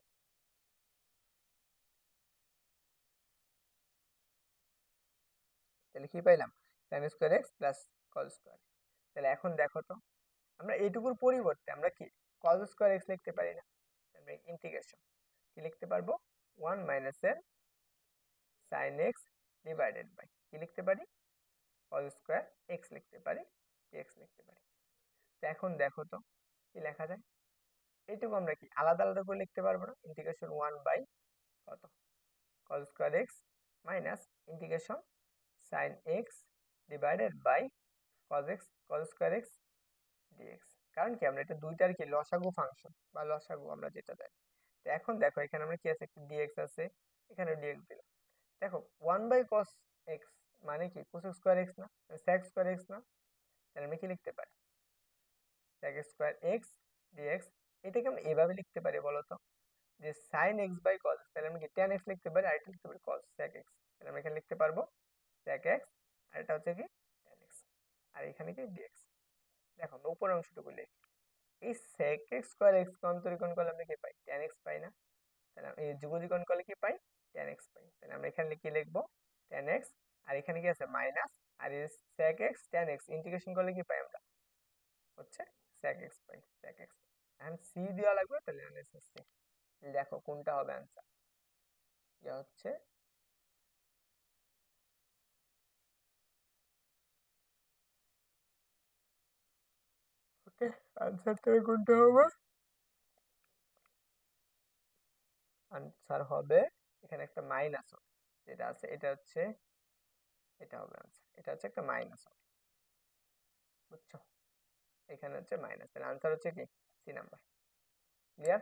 তাহলে কি পাইলাম sin square x plus cos square. তাহলে এখন দেখো তো আমরা এইটুকুর পরিবর্তে আমরা কি cos স্কয়ার x লিখতে পারি না, আমরা ইন্টিগ্রেশন কি লিখতে পারবো 1 মাইনাস এর sin x ডিভাইডেড বাই কি লিখতে পারি cos স্কয়ার x লিখতে পারি, dx লিখতে পারি। তো এখন দেখো তো কি লেখা যায়, এইটুকু আমরা কি আলাদা আলাদা করে লিখতে পারবো না, ইন্টিগ্রেশন 1 বাই কত cos square x minus integration sin x divided by cos x cos square x dx, কারণ কি আমরা এটা দুইটার কি লসাগু ফাংশন বা লসাগু আমরা যেটা জানি। তো এখন দেখো এখানে আমরা কি আছে, একটা dx আছে, এখানে dx দিলাম। দেখো 1 বাই cos x মানে কি cos স্কয়ার x না, sec স্কয়ার x না, তাহলে আমি কি লিখতে পারি sec স্কয়ার x dx। এটাকে আমরা এভাবে লিখতে পারি বলো তো, যে sin x by cos x, তাহলে আমি কি tan x লিখতে পারি, আর এটা লিখতে পারি cos sec x, তাহলে আমি এখানে লিখতে পারবো sec x, আর এটা হচ্ছে কি tan x, আর এখানে কি dx। দেখো আমরা উপরের অংশটুকু লিখি, এই sec x স্কয়ার x কে অন্তরীকরণ করলে আমরা কি পাই tan x পাই না, তাহলে এই যুগলীকরণ করলে কি পাই টেন এক্স পাই। তাহলে আমরা এখানে কি লিখবো, টেন এক্স, আর এখানে কি আছে মাইনাস, আর এই sec x tan x integration করলে কি পাই আমরা, হচ্ছে sec x পাই, sec x। এখন সি দেওয়া লাগবে, তাহলে অ্যান্সার সি। দেখো কোনটা হবে অ্যান্সার, ইয়া হচ্ছে ওকে, অ্যান্সার থেকে কোনটা হবে, আনসার হবে এখানে একটা মাইনাস হবে, যেটা আছে এটা হচ্ছে, এটা হবে আনসার, এটা হচ্ছে একটা মাইনাস হবে, বুঝছো, এখানে হচ্ছে মাইনাস, তাহলে আনসার হচ্ছে কি সি নাম্বার। ক্লিয়ার?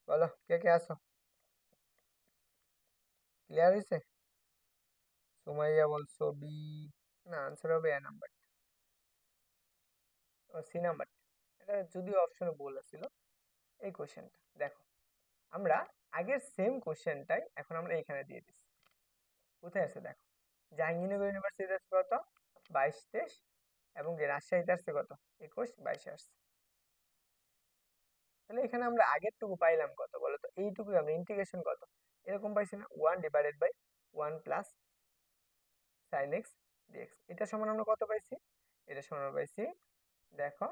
বলো কে কে আসো, ক্লিয়ার হয়েছে? সুমাইয়া বলছো বি, না আনসার হবে এ নাম্বার, ও সি নাম্বার। এটা যদিও অপশনে ভুল ছিল এই কোশ্চেনটা। দেখো আমরা আগের সেম কোশ্চেনটাই এখন আমরা এখানে দিয়ে দিচ্ছি। কোথায় আছে দেখো, জাহাঙ্গীরনগর ইউনিভার্সিটি আছে কত 22 23, এবং রাজশাহীতে আসছে কত 21 22 আসছে। তাহলে এখানে আমরা আগের টুকু পাইলাম কত বলো তো, এইটুকু আমরা ইন্টিগ্রেশন কত এরকম পাইছি না, 1/1 sin x dx, এটা সমান আমরা কত পাইছি, এটা সমান আমরা পাইছি, দেখো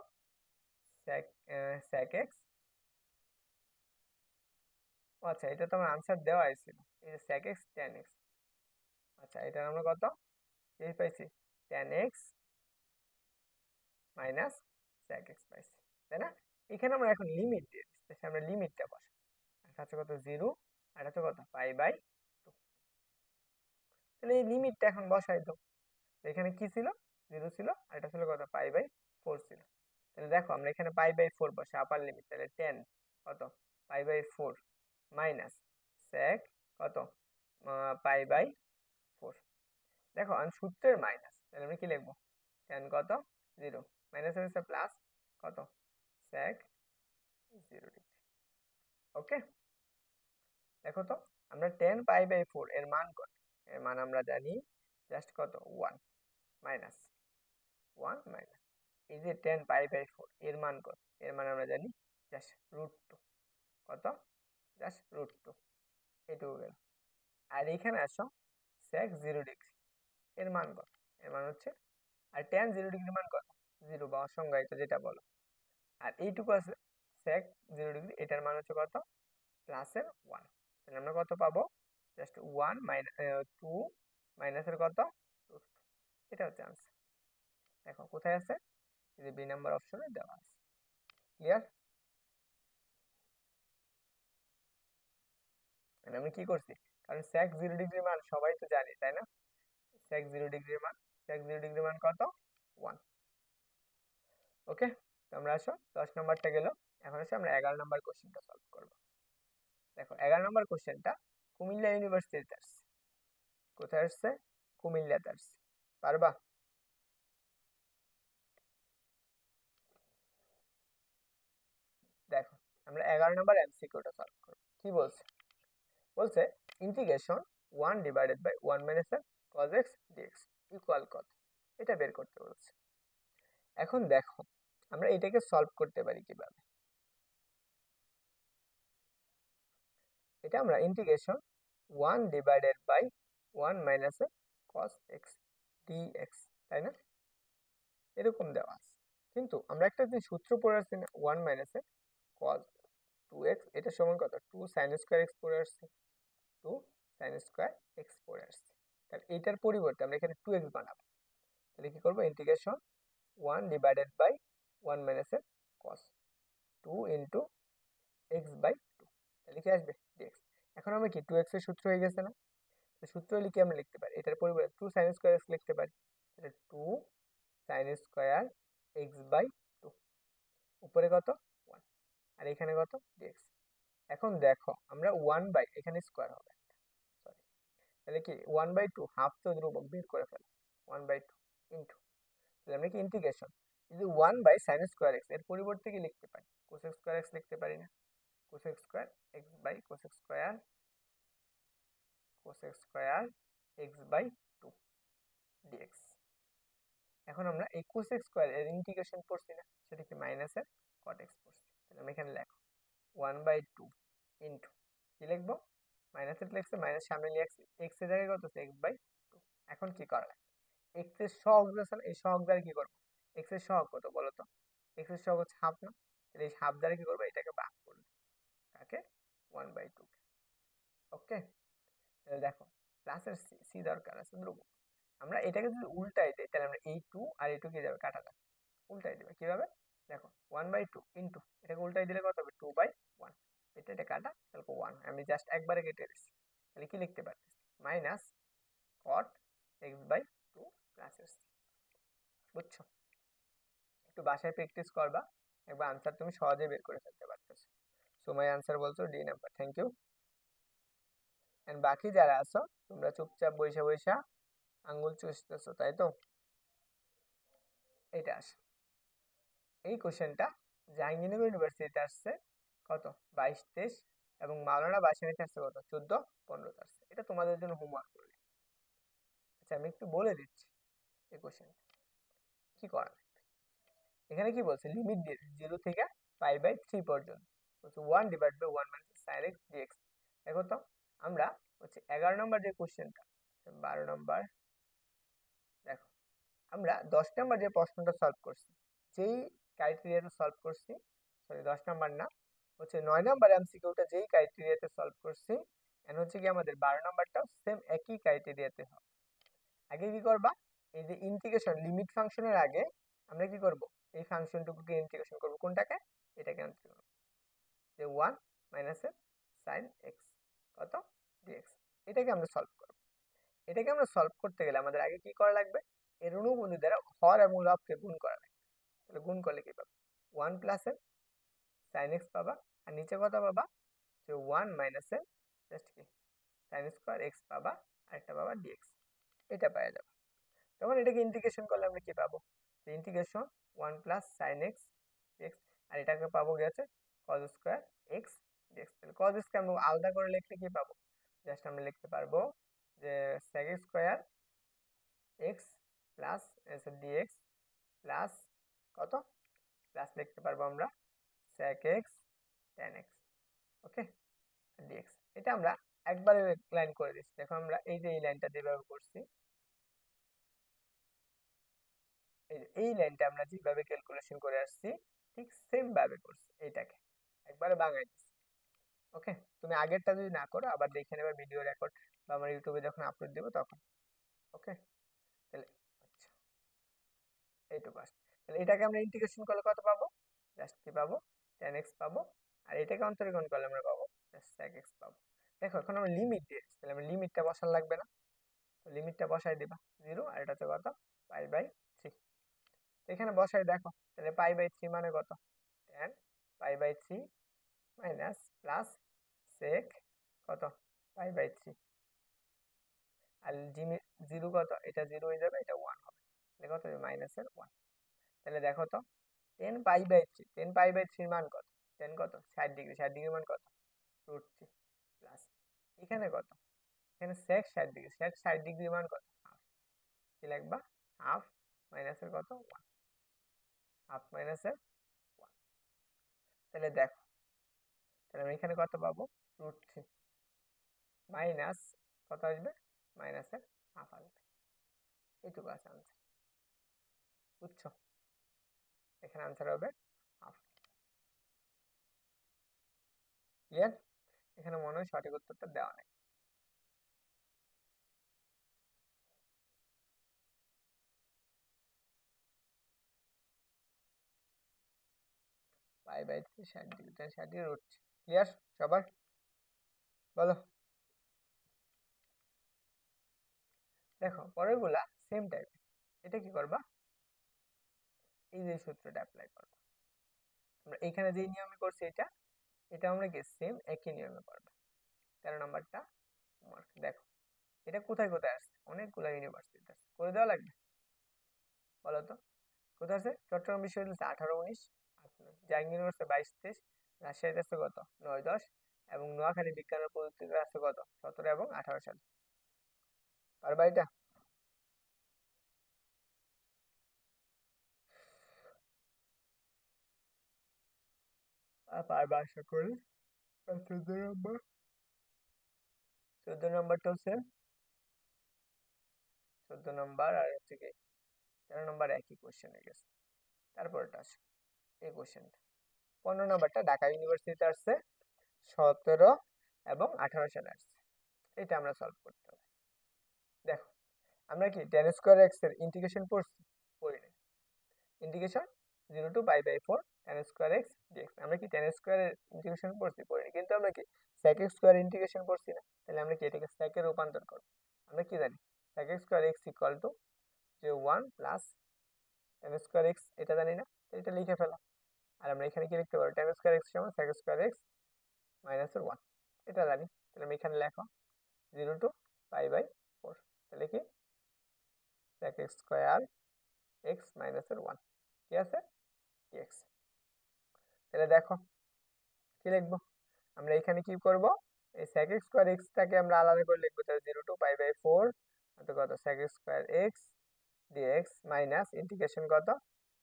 sec sec x, আচ্ছা এটা তো আমার আনসার দেওয়া হয়েছিল, এই যে sec x tan x, আচ্ছা এটা আমরা কত এই পাইছি, tan x minus sec x পাইছি, তাই না? এখানে আমরা এখন লিমিট দিয়ে দিচ্ছি, আমরা লিমিটটা বসাই, এটা হচ্ছে কত 0, আর এটা হচ্ছে কত π/2, তাহলে এই লিমিটটা এখন বসাই দাও। এখানে কি ছিল, 0 ছিল, আর এটা ছিল কত π/4 ছিল। তাহলে দেখো আমরা এখানে π/4 বসে আপার লিমিট, তাহলে 10 কত π/4 মাইনাস sec কত π/4, দেখো আমি সূত্রের মাইনাস, তাহলে আমরা কি লিখবো 10 কত 0 মাইনাস হচ্ছে প্লাস কত sec 0 ডিগ্রি। ওকে, দেখো তো আমরা 10 π/4 এর মান কত, এর মান আমরা জানি জাস্ট কত 1 মাইনাস 1 মাইনাস, এই যে 10 π/4 এর মান কত, এর মান আমরা জানি জাস্ট √2, কত জাস্ট √2, এইটুকু গেল। আর এখানে আসো sec 0 ডিগ্রি এর মান কত, এর মান হচ্ছে, আর tan 0 ডিগ্রির মান কত 0 বা অসংজ্ঞায়িত যেটা বলো, আর এইটুকু আছে sec 0 ডিগ্রি, এটার মান হচ্ছে কত প্লাসের 1, তাহলে আমরা কত পাবো জাস্ট 1 মাইনাস 2 মাইনাসের কত √2, এটা হচ্ছে আনসার। দেখো কোথায় আছে, এই যে বি নাম্বার অপশনে দেওয়া আছে। ক্লিয়ার? মানে আমি কি করছি, কারণ sec 0 ডিগ্রির মান সবাই তো জানি তাই না, sec 0 ডিগ্রির মান, sec 0 ডিগ্রির মান কত 1। ওকে, তো আমরা আসো 10 নাম্বারটা গেল, এখন আসে আমরা 11 নাম্বার কোশ্চেনটা সলভ করব। দেখো 11 নাম্বার কোশ্চেনটা কুমিল্লা ইউনিভার্সিটিতে আসছে, কোথায় আসছে কুমিল্লাতে আসছে, পারবা? দেখো আমরা 11 নাম্বার এমসিকিউটা সলভ করব। কি বলছে, বলছে integration 1/1 - cos x dx equal কত, এটা বের করতে বলছে। এখন দেখো আমরা এটাকে সলভ করতে পারি কিভাবে, এটা আমরা ইন্টিগ্রেশন 1/1 - cos x dx, তাই না, এরকম দেওয়া আছে। কিন্তু আমরা একটা যে সূত্র পড়ে আসছি না, 1 - cos 2x, এটা সমান কত 2 sin² x পড়ে আসছে, 2 sin² x পড়ে আসছে। তাহলে এটার পরিবর্তে আমরা এখানে 2x বানাবো, তাহলে কি করবো ইন্টিগ্রেশন 1/1 - cos 2 ইন্টু x/2, তাহলে কি আসবে dx। এখন আমরা কি 2x এর সূত্র হয়ে গেছে না, তো সূত্র লিখে আমরা লিখতে পারি, এটার পরিবর্তে 2 sin² x লিখতে পারি, তাহলে 2 sin² x/2, উপরে কত 1, আর এখানে কত dx। এখন দেখো আমরা 1 এখানে স্কোয়ার হবে, সরি, তাহলে কি 1/2 হাফ তো ধ্রুবক বের করে ফেলো, 1/2 ইন্টু, তাহলে আমরা কি ইন্টিগ্রেশন যদি 1/sin² x এর পরিবর্তে কি লিখতে পারি? cos² x লিখতে পারি না? cos² x/cos² x/2 dx। এখন আমরা এই cos² এর ইন্টিগ্রেশন পড়ছি না, সেটা কি মাইনাসের cot x পড়ছি। তাহলে আমি এখানে লেখো 1/2 ইন্টু কি লিখবো, মাইনাসের লিখছে, মাইনাস সামনে নিয়ে x এর জায়গায় কত আছে x/2। এখন কি করা লাগে, x এর সহগ আছে না, এই সহগ দ্বারা কি করবো, x এর সহগ কত বলো তো, x এর সহগ হচ্ছে হাফ না, তাহলে এই হাফ দ্বারা কি করবো, এটাকে ভাগ করবো, কাকে 1/2। ওকে, তাহলে দেখো প্লাসের সি দরকার আছে ধ্রুবক, আমরা এটাকে যদি উল্টাই দিই তাহলে আমরা এই 2 আর এই 2 কি যাবে, কাটা যাবে, উল্টাই দিবে কিভাবে, দেখো 1/2 ইন্টু এটাকে উল্টাই দিলে কত হবে 2/1, এটা কাটা তাহলে 1, আমি জাস্ট একবারে কেটে দিচ্ছি, তাহলে কি লিখতে পারতেছি মাইনাস cot x/2 প্লাসের সি। বুঝছো, একটু বাসায় প্র্যাকটিস করবা, একবার আনসার তুমি সহজে বের করে ফেলতে পারতেছো। সো মাই আনসার বলছো D number, thank you. And বাকি যারা আছো তোমরা চুপচাপ বইসা বইসা আঙ্গুল চুষতেছো, তাই তো? এটা আসে, এই কোশ্চেনটা জাহাঙ্গীরনগর ইউনিভার্সিটিতে আসছে কত 22-23, এবং মাওলানা ভাসানীতে আসছে কত 14-15 আসছে। এটা তোমাদের জন্য হোমওয়ার্ক করবে। আচ্ছা আমি একটু বলে দিচ্ছি এই কোশ্চেন কি করা লাগবে। এখানে কি বলছে, লিমিট দিয়ে 0 থেকে π/3 পর্যন্ত হচ্ছে 1/1 - sin x dx। দেখো তো আমরা হচ্ছে 11 নম্বর যে কোশ্চেনটা, 12 নম্বর, দেখো আমরা 10 নম্বর যে প্রশ্নটা সলভ করছি, যেই ক্রাইটেরিয়াতে সলভ করছি, সরি 10 নম্বর না, হচ্ছে 9 নম্বর এমসিকিউটা যেই ক্রাইটেরিয়াতে সলভ করছি, এন্ড হচ্ছে কি আমাদের 12 নম্বরটাও সেম একই ক্রাইটেরিয়াতে হবে। আগে কি করবা, এই যে ইন্টিগ্রেশন লিমিট ফাংশনের আগে আমরা কি করব, এই ফাংশনটুকুকে ইন্টিগ্রেশন করব, কোনটাকে, এটাকে ইন্টিগ্রেশন করব, যে 1 মাইনাস sin x কত dx, এটাকে আমরা সলভ করব। এটাকে আমরা সলভ করতে গেলে আমাদের আগে কি করা লাগবে, এর অনুবন্ধী দ্বারা হর এবং লবকে গুণ করা লাগবে। তাহলে গুণ করলে কি পাবো, 1 প্লাস sin x পাবা, আর নিচে কত পাবা, যে 1 মাইনাস জাস্ট কি sin² x পাবা, আর একটা পাবা dx, এটা পাওয়া যাবে। তখন এটাকে ইন্টিগ্রেশন করলে আমরা কি পাবো, integration 1 plus sin x dx, আর এটাকে পাবো গেছে cos² x dx। তাহলে cos x কে আমরা আলাদা করে লিখলে কি পাবো, জাস্ট আমরা লিখতে পারবো যে sec² x plus dx plus কত, প্লাস লিখতে পারবো আমরা sec x tan x, ওকে dx। এটা আমরা একবারে লাইন করে দিচ্ছি। দেখো আমরা এই যে এই লাইনটা যেভাবে করছি, এই লাইনটা আমরা যেভাবে ক্যালকুলেশন করে আসছি ঠিক সেম ভাবে করছি, এটাকে একবারে বাঙাই দিচ্ছি। ওকে, তুমি আগেরটা যদি না করো আবার দেখে নেবে ভিডিও রেকর্ড বা আমার ইউটিউবে যখন আপলোড দেবো তখন। ওকে, তাহলে আচ্ছা এইটুকু আসছে। তাহলে এটাকে আমরা ইন্টিগ্রেশন করলে কত পাবো, জাস্ট কি পাবো tan x পাবো, আর এটাকে অন্তরীকরণ করলে আমরা পাবো জাস্ট sec x পাবো। দেখো এখন আমরা লিমিট দিয়েছি, তাহলে আমরা লিমিটটা বসান লাগবে না, তো লিমিটটা বসাই দিবা 0, আর এটা হচ্ছে কত π/3। এখানে বসাই দেখো, তাহলে π/3 মানে কত, tan π/3 মাইনাস প্লাস sec কত π/3, আর জিরো কত, এটা 0 হয়ে যাবে, এটা 1 হবে, তাহলে কত হবে মাইনাসের 1। তাহলে দেখো তো 10 π/3 মান কত, 10 কত 60 ডিগ্রি, 60 ডিগ্রি মান কত √3 প্লাস এখানে কত, এখানে sec 60 ডিগ্রি, sec 60 ডিগ্রি মান কত হাফ, কি লিখবা হাফ মাইনাসের কত 1, হাফ মাইনাসের 1। তাহলে দেখো, তাহলে আমি এখানে কত পাবো √3 মাইনাস কত আসবে, মাইনাসের হাফ আসবে, এইটুকু আছে আনসার। বুঝছো, এখানে আনসার হবে হাফ। ক্লিয়ার, এখানে মনে হয় সঠিক উত্তরটা দেওয়া নেই। π/3 60 ডিগ্রি, 60 ডিগ্রি √3। ক্লিয়ার সবার, বলো। দেখো পরেরগুলা সেম টাইপ, এটা কি করবা, এই যে সূত্রটা অ্যাপ্লাই করবা, আমরা এখানে যে নিয়মে করছি এটা, এটা আমরা কি সেম একই নিয়মে করবা। 13 নম্বরটা হোমওয়ার্ক, দেখো এটা কোথায় কোথায় আসছে, অনেকগুলো ইউনিভার্সিটি আসছে, করে দেওয়া লাগবে, বলো তো কোথায় আছে? চট্টগ্রাম বিশ্ববিদ্যালয় 18-19, জাহাঙ্গীরনগর আছে 22-23, রাজশাহীতে আছে কত 9-10, এবং নোয়াখালী বিজ্ঞান ও প্রযুক্তিতে আছে কত 17 এবং 18 সাল। পারবা এটা? পারবা আশা করি। 14 নম্বর, 14 নম্বরটা হচ্ছে 14 নম্বর, আর হচ্ছে কি 13 নম্বর একই কোশ্চেন হয়ে গেছে। তারপরটা আসে এই কোশ্চেনটা 15 নম্বরটা ঢাকা ইউনিভার্সিটিতে আসছে 17 এবং 18 সালে আসছে। এটা আমরা সলভ করতে হবে। দেখো আমরা কি tan স্কয়ার x এর ইন্টিগ্রেশন পড়ছি? পড়ি নাই। Integration 0 to π/4 tan square x dx, আমরা কি tan স্কয়ার এর ইন্টিগ্রেশন পড়ছি? পড়ি নাই। কিন্তু আমরা কি sec x স্কয়ার ইন্টিগ্রেশন পড়ছি না? তাহলে আমরা কি এটাকে sec এ রূপান্তর করব। আমরা কি জানি sec x square x equal to যে 1 প্লাস tan স্কয়ার x, এটা জানি না, এটা লিখে ফেলা। আর আমরা এখানে কি লিখতে পারবো? tan স্কয়ার x সমান sec স্কয়ার x মাইনাস 1, এটা জানি। তাহলে আমি এখানে লেখো 0 to π/4, তাহলে কি sec x square x minus 1, কি আছে dx। তাহলে দেখো কি লিখবো আমরা এখানে, কি করব এই sec x স্কয়ার x টাকে আমরা আলাদা করে লিখবো। তাহলে 0 to π/4 কত sec x square x dx minus integration কত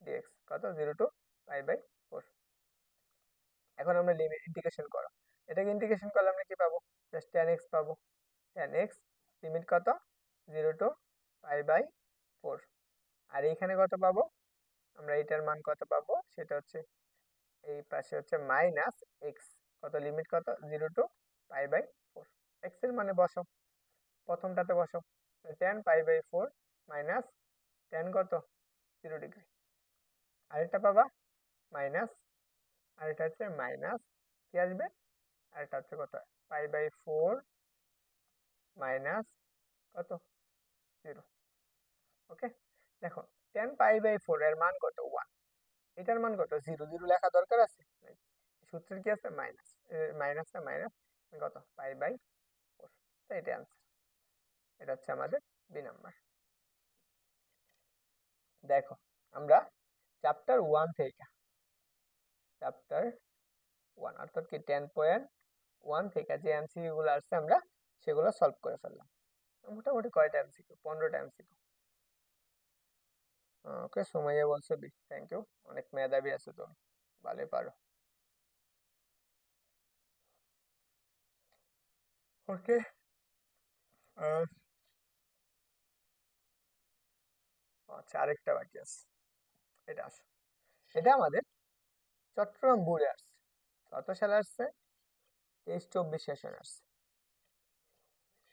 dx কত 0 to π/4। এখন আমরা লিমিট ইন্টিগ্রেশন করো, এটাকে ইন্টিগ্রেশন করলে আমরা কি পাবো? জাস্ট tan x পাবো। tan x লিমিট কত 0 to π/4, আর এইখানে কত পাবো আমরা? এটার মান কত পাবো সেটা হচ্ছে এই পাশে হচ্ছে মাইনাস x, কত লিমিট কত 0 to π/4। x এর মানে বসাও, প্রথমটাতে বসাও, tan π/4 মাইনাস tan কত 0 ডিগ্রি, আরেকটা পাবা মাইনাস, আর এটা হচ্ছে মাইনাস কি আসবে, আর এটা হচ্ছে কত π/4 মাইনাস কত 0। ওকে, দেখো tan π/4 এর মান কত 1, এটার মান কত 0, 0 লেখা দরকার আছে? সূত্রের কি আছে মাইনাস, মাইনাস মাইনাস কত π/4, তাই এটা অ্যান্সার। এটা হচ্ছে আমাদের বি নাম্বার। দেখো আমরা চ্যাপ্টার 1 থেকে, চ্যাপ্টার 1 অর্থাৎ কি 10.1 থেকে যে এমসিকিউ গুলো আসছে আমরা সেগুলো সলভ করে ফেললাম। মোটামুটি কয়টা এমসিকিউ? 15টা এমসিকিউ। ওকে, সুমাইয়া বলছে বি, থ্যাংক ইউ, অনেক মেধাবী আছো তুমি, ভালোই পারো। ওকে, আচ্ছা আরেকটা বাকি আছে, এটা আসো। এটা আমাদের চট্টগ্রাম বোর্ডে আসছে, কত সালে আসছে? 23-24 সেশনে আসছে,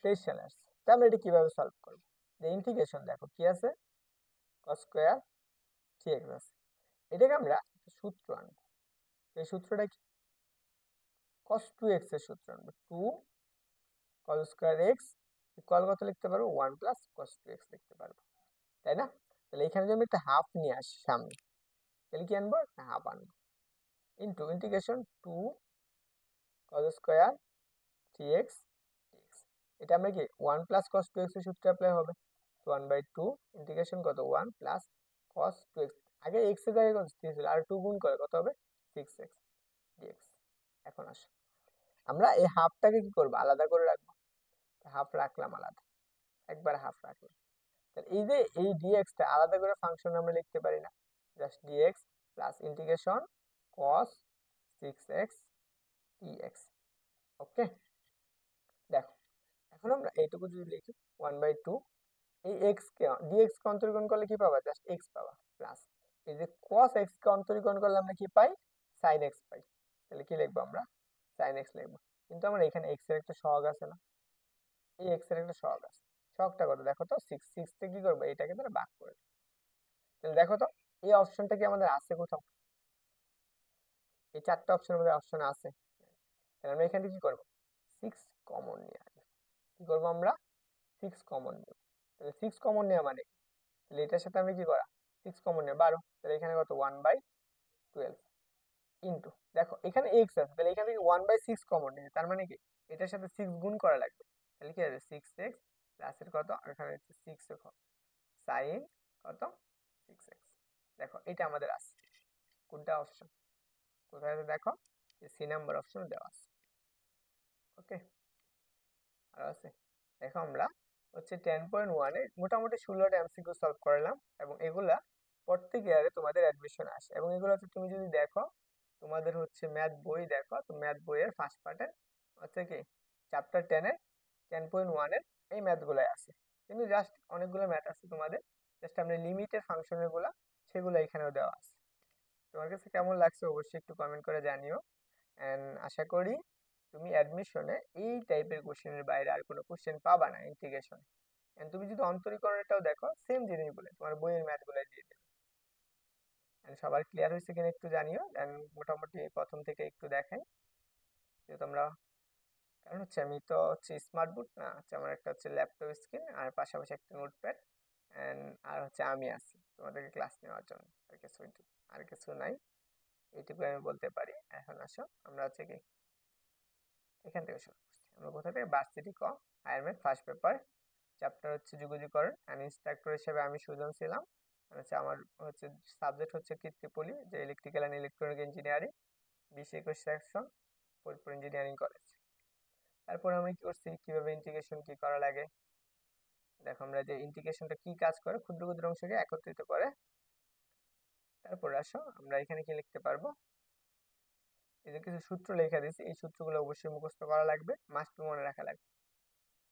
23 সালে আসছে। তা আমরা এটা কিভাবে সলভ করবো? যে ইন্টিগ্রেশন দেখো কি আছে, cos স্কয়ার dx আছে, এটাকে আমরা সূত্র আনবো। এই সূত্রটা কি? cos 2x এর সূত্র আনবো। 2 cos স্কয়ার x ইকুয়াল কত লিখতে পারবো? 1 প্লাস cos 2x লিখতে পারবো, তাই না? তাহলে এখানে যদি আমি একটা হাফ নিয়ে আসি সামনে, তাহলে কি আনবো? একটা হাফ আনবো, into integration 2 cos square dx dx। এটা আমরা কি 1 প্লাস cos 2x এর সূত্রে অ্যাপ্লাই হবে। তো 1/2 ইন্টিগ্রেশন কত 1 প্লাস cos 2x, আগে x এর জায়গায় কত ছিল, আর 2 গুণ করে কত হবে 6x dx। এখন আসো আমরা এই হাফটাকে কি করব? আলাদা করে রাখবো। হাফ রাখলাম আলাদা, একবার হাফ রাখলাম। তাহলে এই যে এই dx টা আলাদা করে ফাংশন আমরা লিখতে পারি না? Just dx plus integration cos 6x dx। ওকে, দেখো এখন আমরা এইটুকু যদি লিখি 1/2, এই x কে dx কে অন্তরীকরণ করলে কি পাবা? জাস্ট x পাবা, প্লাস এই যে cos x কে অন্তরীকরণ করলে আমরা কি পাই? sin x পাই। তাহলে কি লিখবো আমরা? sin x লিখবো। কিন্তু আমরা এখানে x এর একটা সহগ আছে না, এই x এর একটা সহগ আছে, সহগটা কত দেখো তো 6, 6 তে কি করবো? এটাকে তাহলে ভাগ করে দিই। তাহলে দেখো তো এই অপশনটা কি আমাদের আছে কোথাও? এই চারটা অপশনের মধ্যে অপশন আছে? তাহলে আমরা এখান থেকে কি করবো? 6 কমন নিয়ে আসবো। কি করবো আমরা? 6 কমন নেব। তাহলে 6 কমন নেওয়া মানে, তাহলে এটার সাথে আমি কি করা? 6 কমন নেব 12, তাহলে এখানে কত 1/12 ইন্টু, দেখো এখানে x আছে, তাহলে এখান থেকে 1/6 কমন নেবে, তার মানে কি এটার সাথে 6 গুণ করা লাগবে। তাহলে কি হবে 6x প্লাস এর কত, এখানে হচ্ছে 6 sin কত 6x দেখো এটা আমাদের আছে কোনটা অপশন, কোথায় আছে দেখো, সি নাম্বার অপশন দেওয়া আছে। ওকে, আর আছে দেখো আমরা হচ্ছে 10.1 এ মোটামুটি 16টা এমসিকিউ সলভ করলাম, এবং এগুলা প্রত্যেক ইয়ারে তোমাদের অ্যাডমিশন আসে, এবং এগুলো হচ্ছে তুমি যদি দেখো তোমাদের হচ্ছে ম্যাথ বই দেখো, তো ম্যাথ বইয়ের ফার্স্ট পার্টে হচ্ছে কি চ্যাপ্টার 10.1 এর এই ম্যাথগুলাই আছে, কিন্তু জাস্ট অনেকগুলো ম্যাথ আছে তোমাদের, জাস্ট আমরা লিমিটের ফাংশনের গুলা সেগুলো এখানেও দেওয়া আছে। তোমার কাছে কেমন লাগছে অবশ্যই একটু কমেন্ট করে জানিও, এন্ড আশা করি তুমি অ্যাডমিশনে এই টাইপের কোশ্চেনের বাইরে আর কোনো কোশ্চেন পাবা না ইন্টিগ্রেশন। এন্ড তুমি যদি অন্তরীকরণটাও দেখো সেম জিনিসগুলো তোমার বইয়ের ম্যাথগুলো দিয়ে দেবে। এন্ড সবার ক্লিয়ার হয়েছে কিনা একটু জানিও, এন্ড মোটামুটি প্রথম থেকে একটু দেখাই যে তোমরা, কারণ হচ্ছে আমি তো হচ্ছে স্মার্ট বোর্ড না, হচ্ছে আমার একটা হচ্ছে ল্যাপটপ স্ক্রিন আর পাশাপাশি একটা নোটপ্যাড, এন্ড আর হচ্ছে আমি আছি তোমাদেরকে ক্লাস নেওয়ার জন্য, আর কিছু নাই, এইটুকু আমি বলতে পারি। এখন আসো আমরা হচ্ছে কি এখান থেকে শুরু করছি, আমরা কোথা থেকে ভার্সিটি ক higher math first paper, chapter হচ্ছে যুগজীকরণ, অ্যান্ড ইনস্ট্রাক্টর হিসেবে আমি সুজন ছিলাম। হচ্ছে আমার হচ্ছে সাবজেক্ট হচ্ছে কৃত্রিপলি, যে electrical and electronic engineering, 20-21 section, Faridpur engineering college. তারপর আমি কি করছি, কিভাবে ইন্টিগ্রেশন কি করা লাগে, দেখো আমরা যে ইন্টিগ্রেশনটা কি কাজ করে, ক্ষুদ্র ক্ষুদ্র অংশকে একত্রিত করে। তারপর আসো আমরা এখানে কি লিখতে পারবো, এই যে কিছু সূত্র লেখা দিয়েছি, এই সূত্রগুলো অবশ্যই মুখস্থ করা লাগবে, মাস্ট মনে রাখা লাগবে।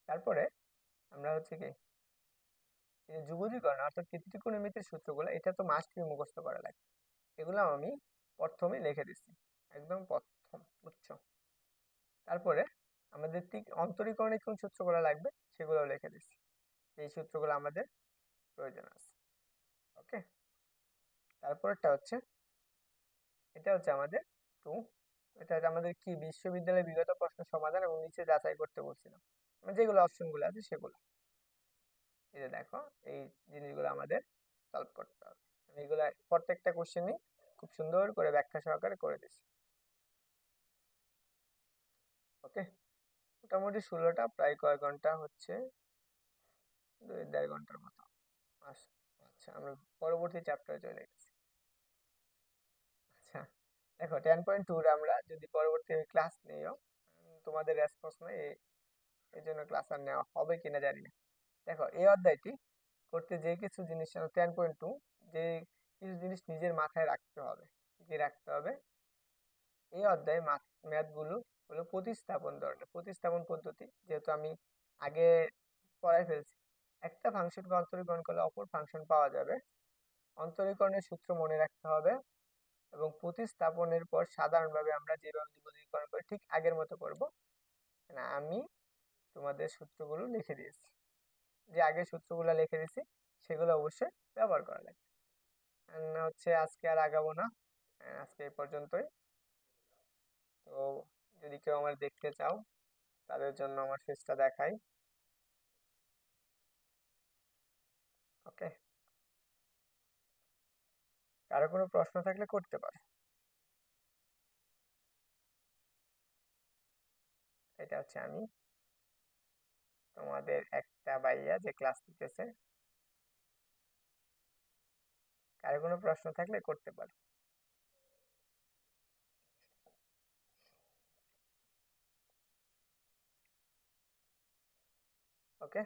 তারপরে আমরা হচ্ছে কি এই যে যুগজীকরণ অর্থাৎ ত্রিকোণমিতির সূত্রগুলো, এটা তো মাস্ট বি মুখস্থ করা লাগবে, এগুলো আমি প্রথমে লিখে দিচ্ছি, একদম প্রথম উচ্চ। তারপরে আমাদের অন্তরীকরণে কোন সূত্রগুলো লাগবে সেগুলো লিখে দিচ্ছি, এই সূত্রগুলো আমাদের প্রয়োজন আছে। ওকে, তারপরটা হচ্ছে এটা হচ্ছে আমাদের টু, এটা হচ্ছে আমাদের কি বিশ্ববিদ্যালয়ের বিগত প্রশ্ন সমাধান এবং নিচে যাচাই করতে বলছিলাম, মানে যেগুলো অপশনগুলো আছে সেগুলো, এই যে দেখো এই জিনিসগুলো আমাদের সলভ করতে হবে। আমি এগুলা প্রত্যেকটা কোশ্চেনই খুব সুন্দর করে ব্যাখ্যা সহকারে করে দিচ্ছি। ওকে, মোটামুটি 16টা, প্রায় কয় ঘন্টা হচ্ছে, 2-1.5 ঘন্টার মতো। আচ্ছা, আচ্ছা আমরা পরবর্তী চ্যাপ্টারে চলে গেছি। আচ্ছা দেখো 10.2 আমরা যদি পরবর্তী ক্লাস নিও, তোমাদের রেসপন্স নেই, এই জন্য ক্লাস আর নেওয়া হবে কিনা জানি না। দেখো এই অধ্যায়টি করতে যে কিছু জিনিস 10.2, যে কিছু জিনিস নিজের মাথায় রাখতে হবে, কি রাখতে হবে, এই অধ্যায়ে ম্যাথ গুলো হলো প্রতিস্থাপন ধরনের, প্রতিস্থাপন পদ্ধতি, যেহেতু আমি আগে পড়াই ফেলছি, একটা ফাংশনকে অন্তরীকরণ করলে অপর ফাংশন পাওয়া যাবে, অন্তরীকরণের সূত্র মনে রাখতে হবে, এবং প্রতিস্থাপনের পর সাধারণভাবে আমরা যেভাবে যুগলীকরণ করি ঠিক আগের মতো করব। না, আমি তোমাদের সূত্রগুলো লিখে দিয়েছি, যে আগের সূত্রগুলো লিখে দিয়েছি সেগুলো অবশ্যই ব্যবহার করা লাগবে। হচ্ছে আজকে আর আগাবো না, আজকে এই পর্যন্তই। তো যদি কেউ আমার দেখতে চাও তাদের জন্য আমার ফেসটা দেখাই। ওকে, কারো কোনো প্রশ্ন থাকলে করতে পারো। এটা হচ্ছে আমি, তোমাদের একটা ভাইয়া যে ক্লাস নিতেছে, কারো কোনো প্রশ্ন থাকলে করতে পারো। ওকে।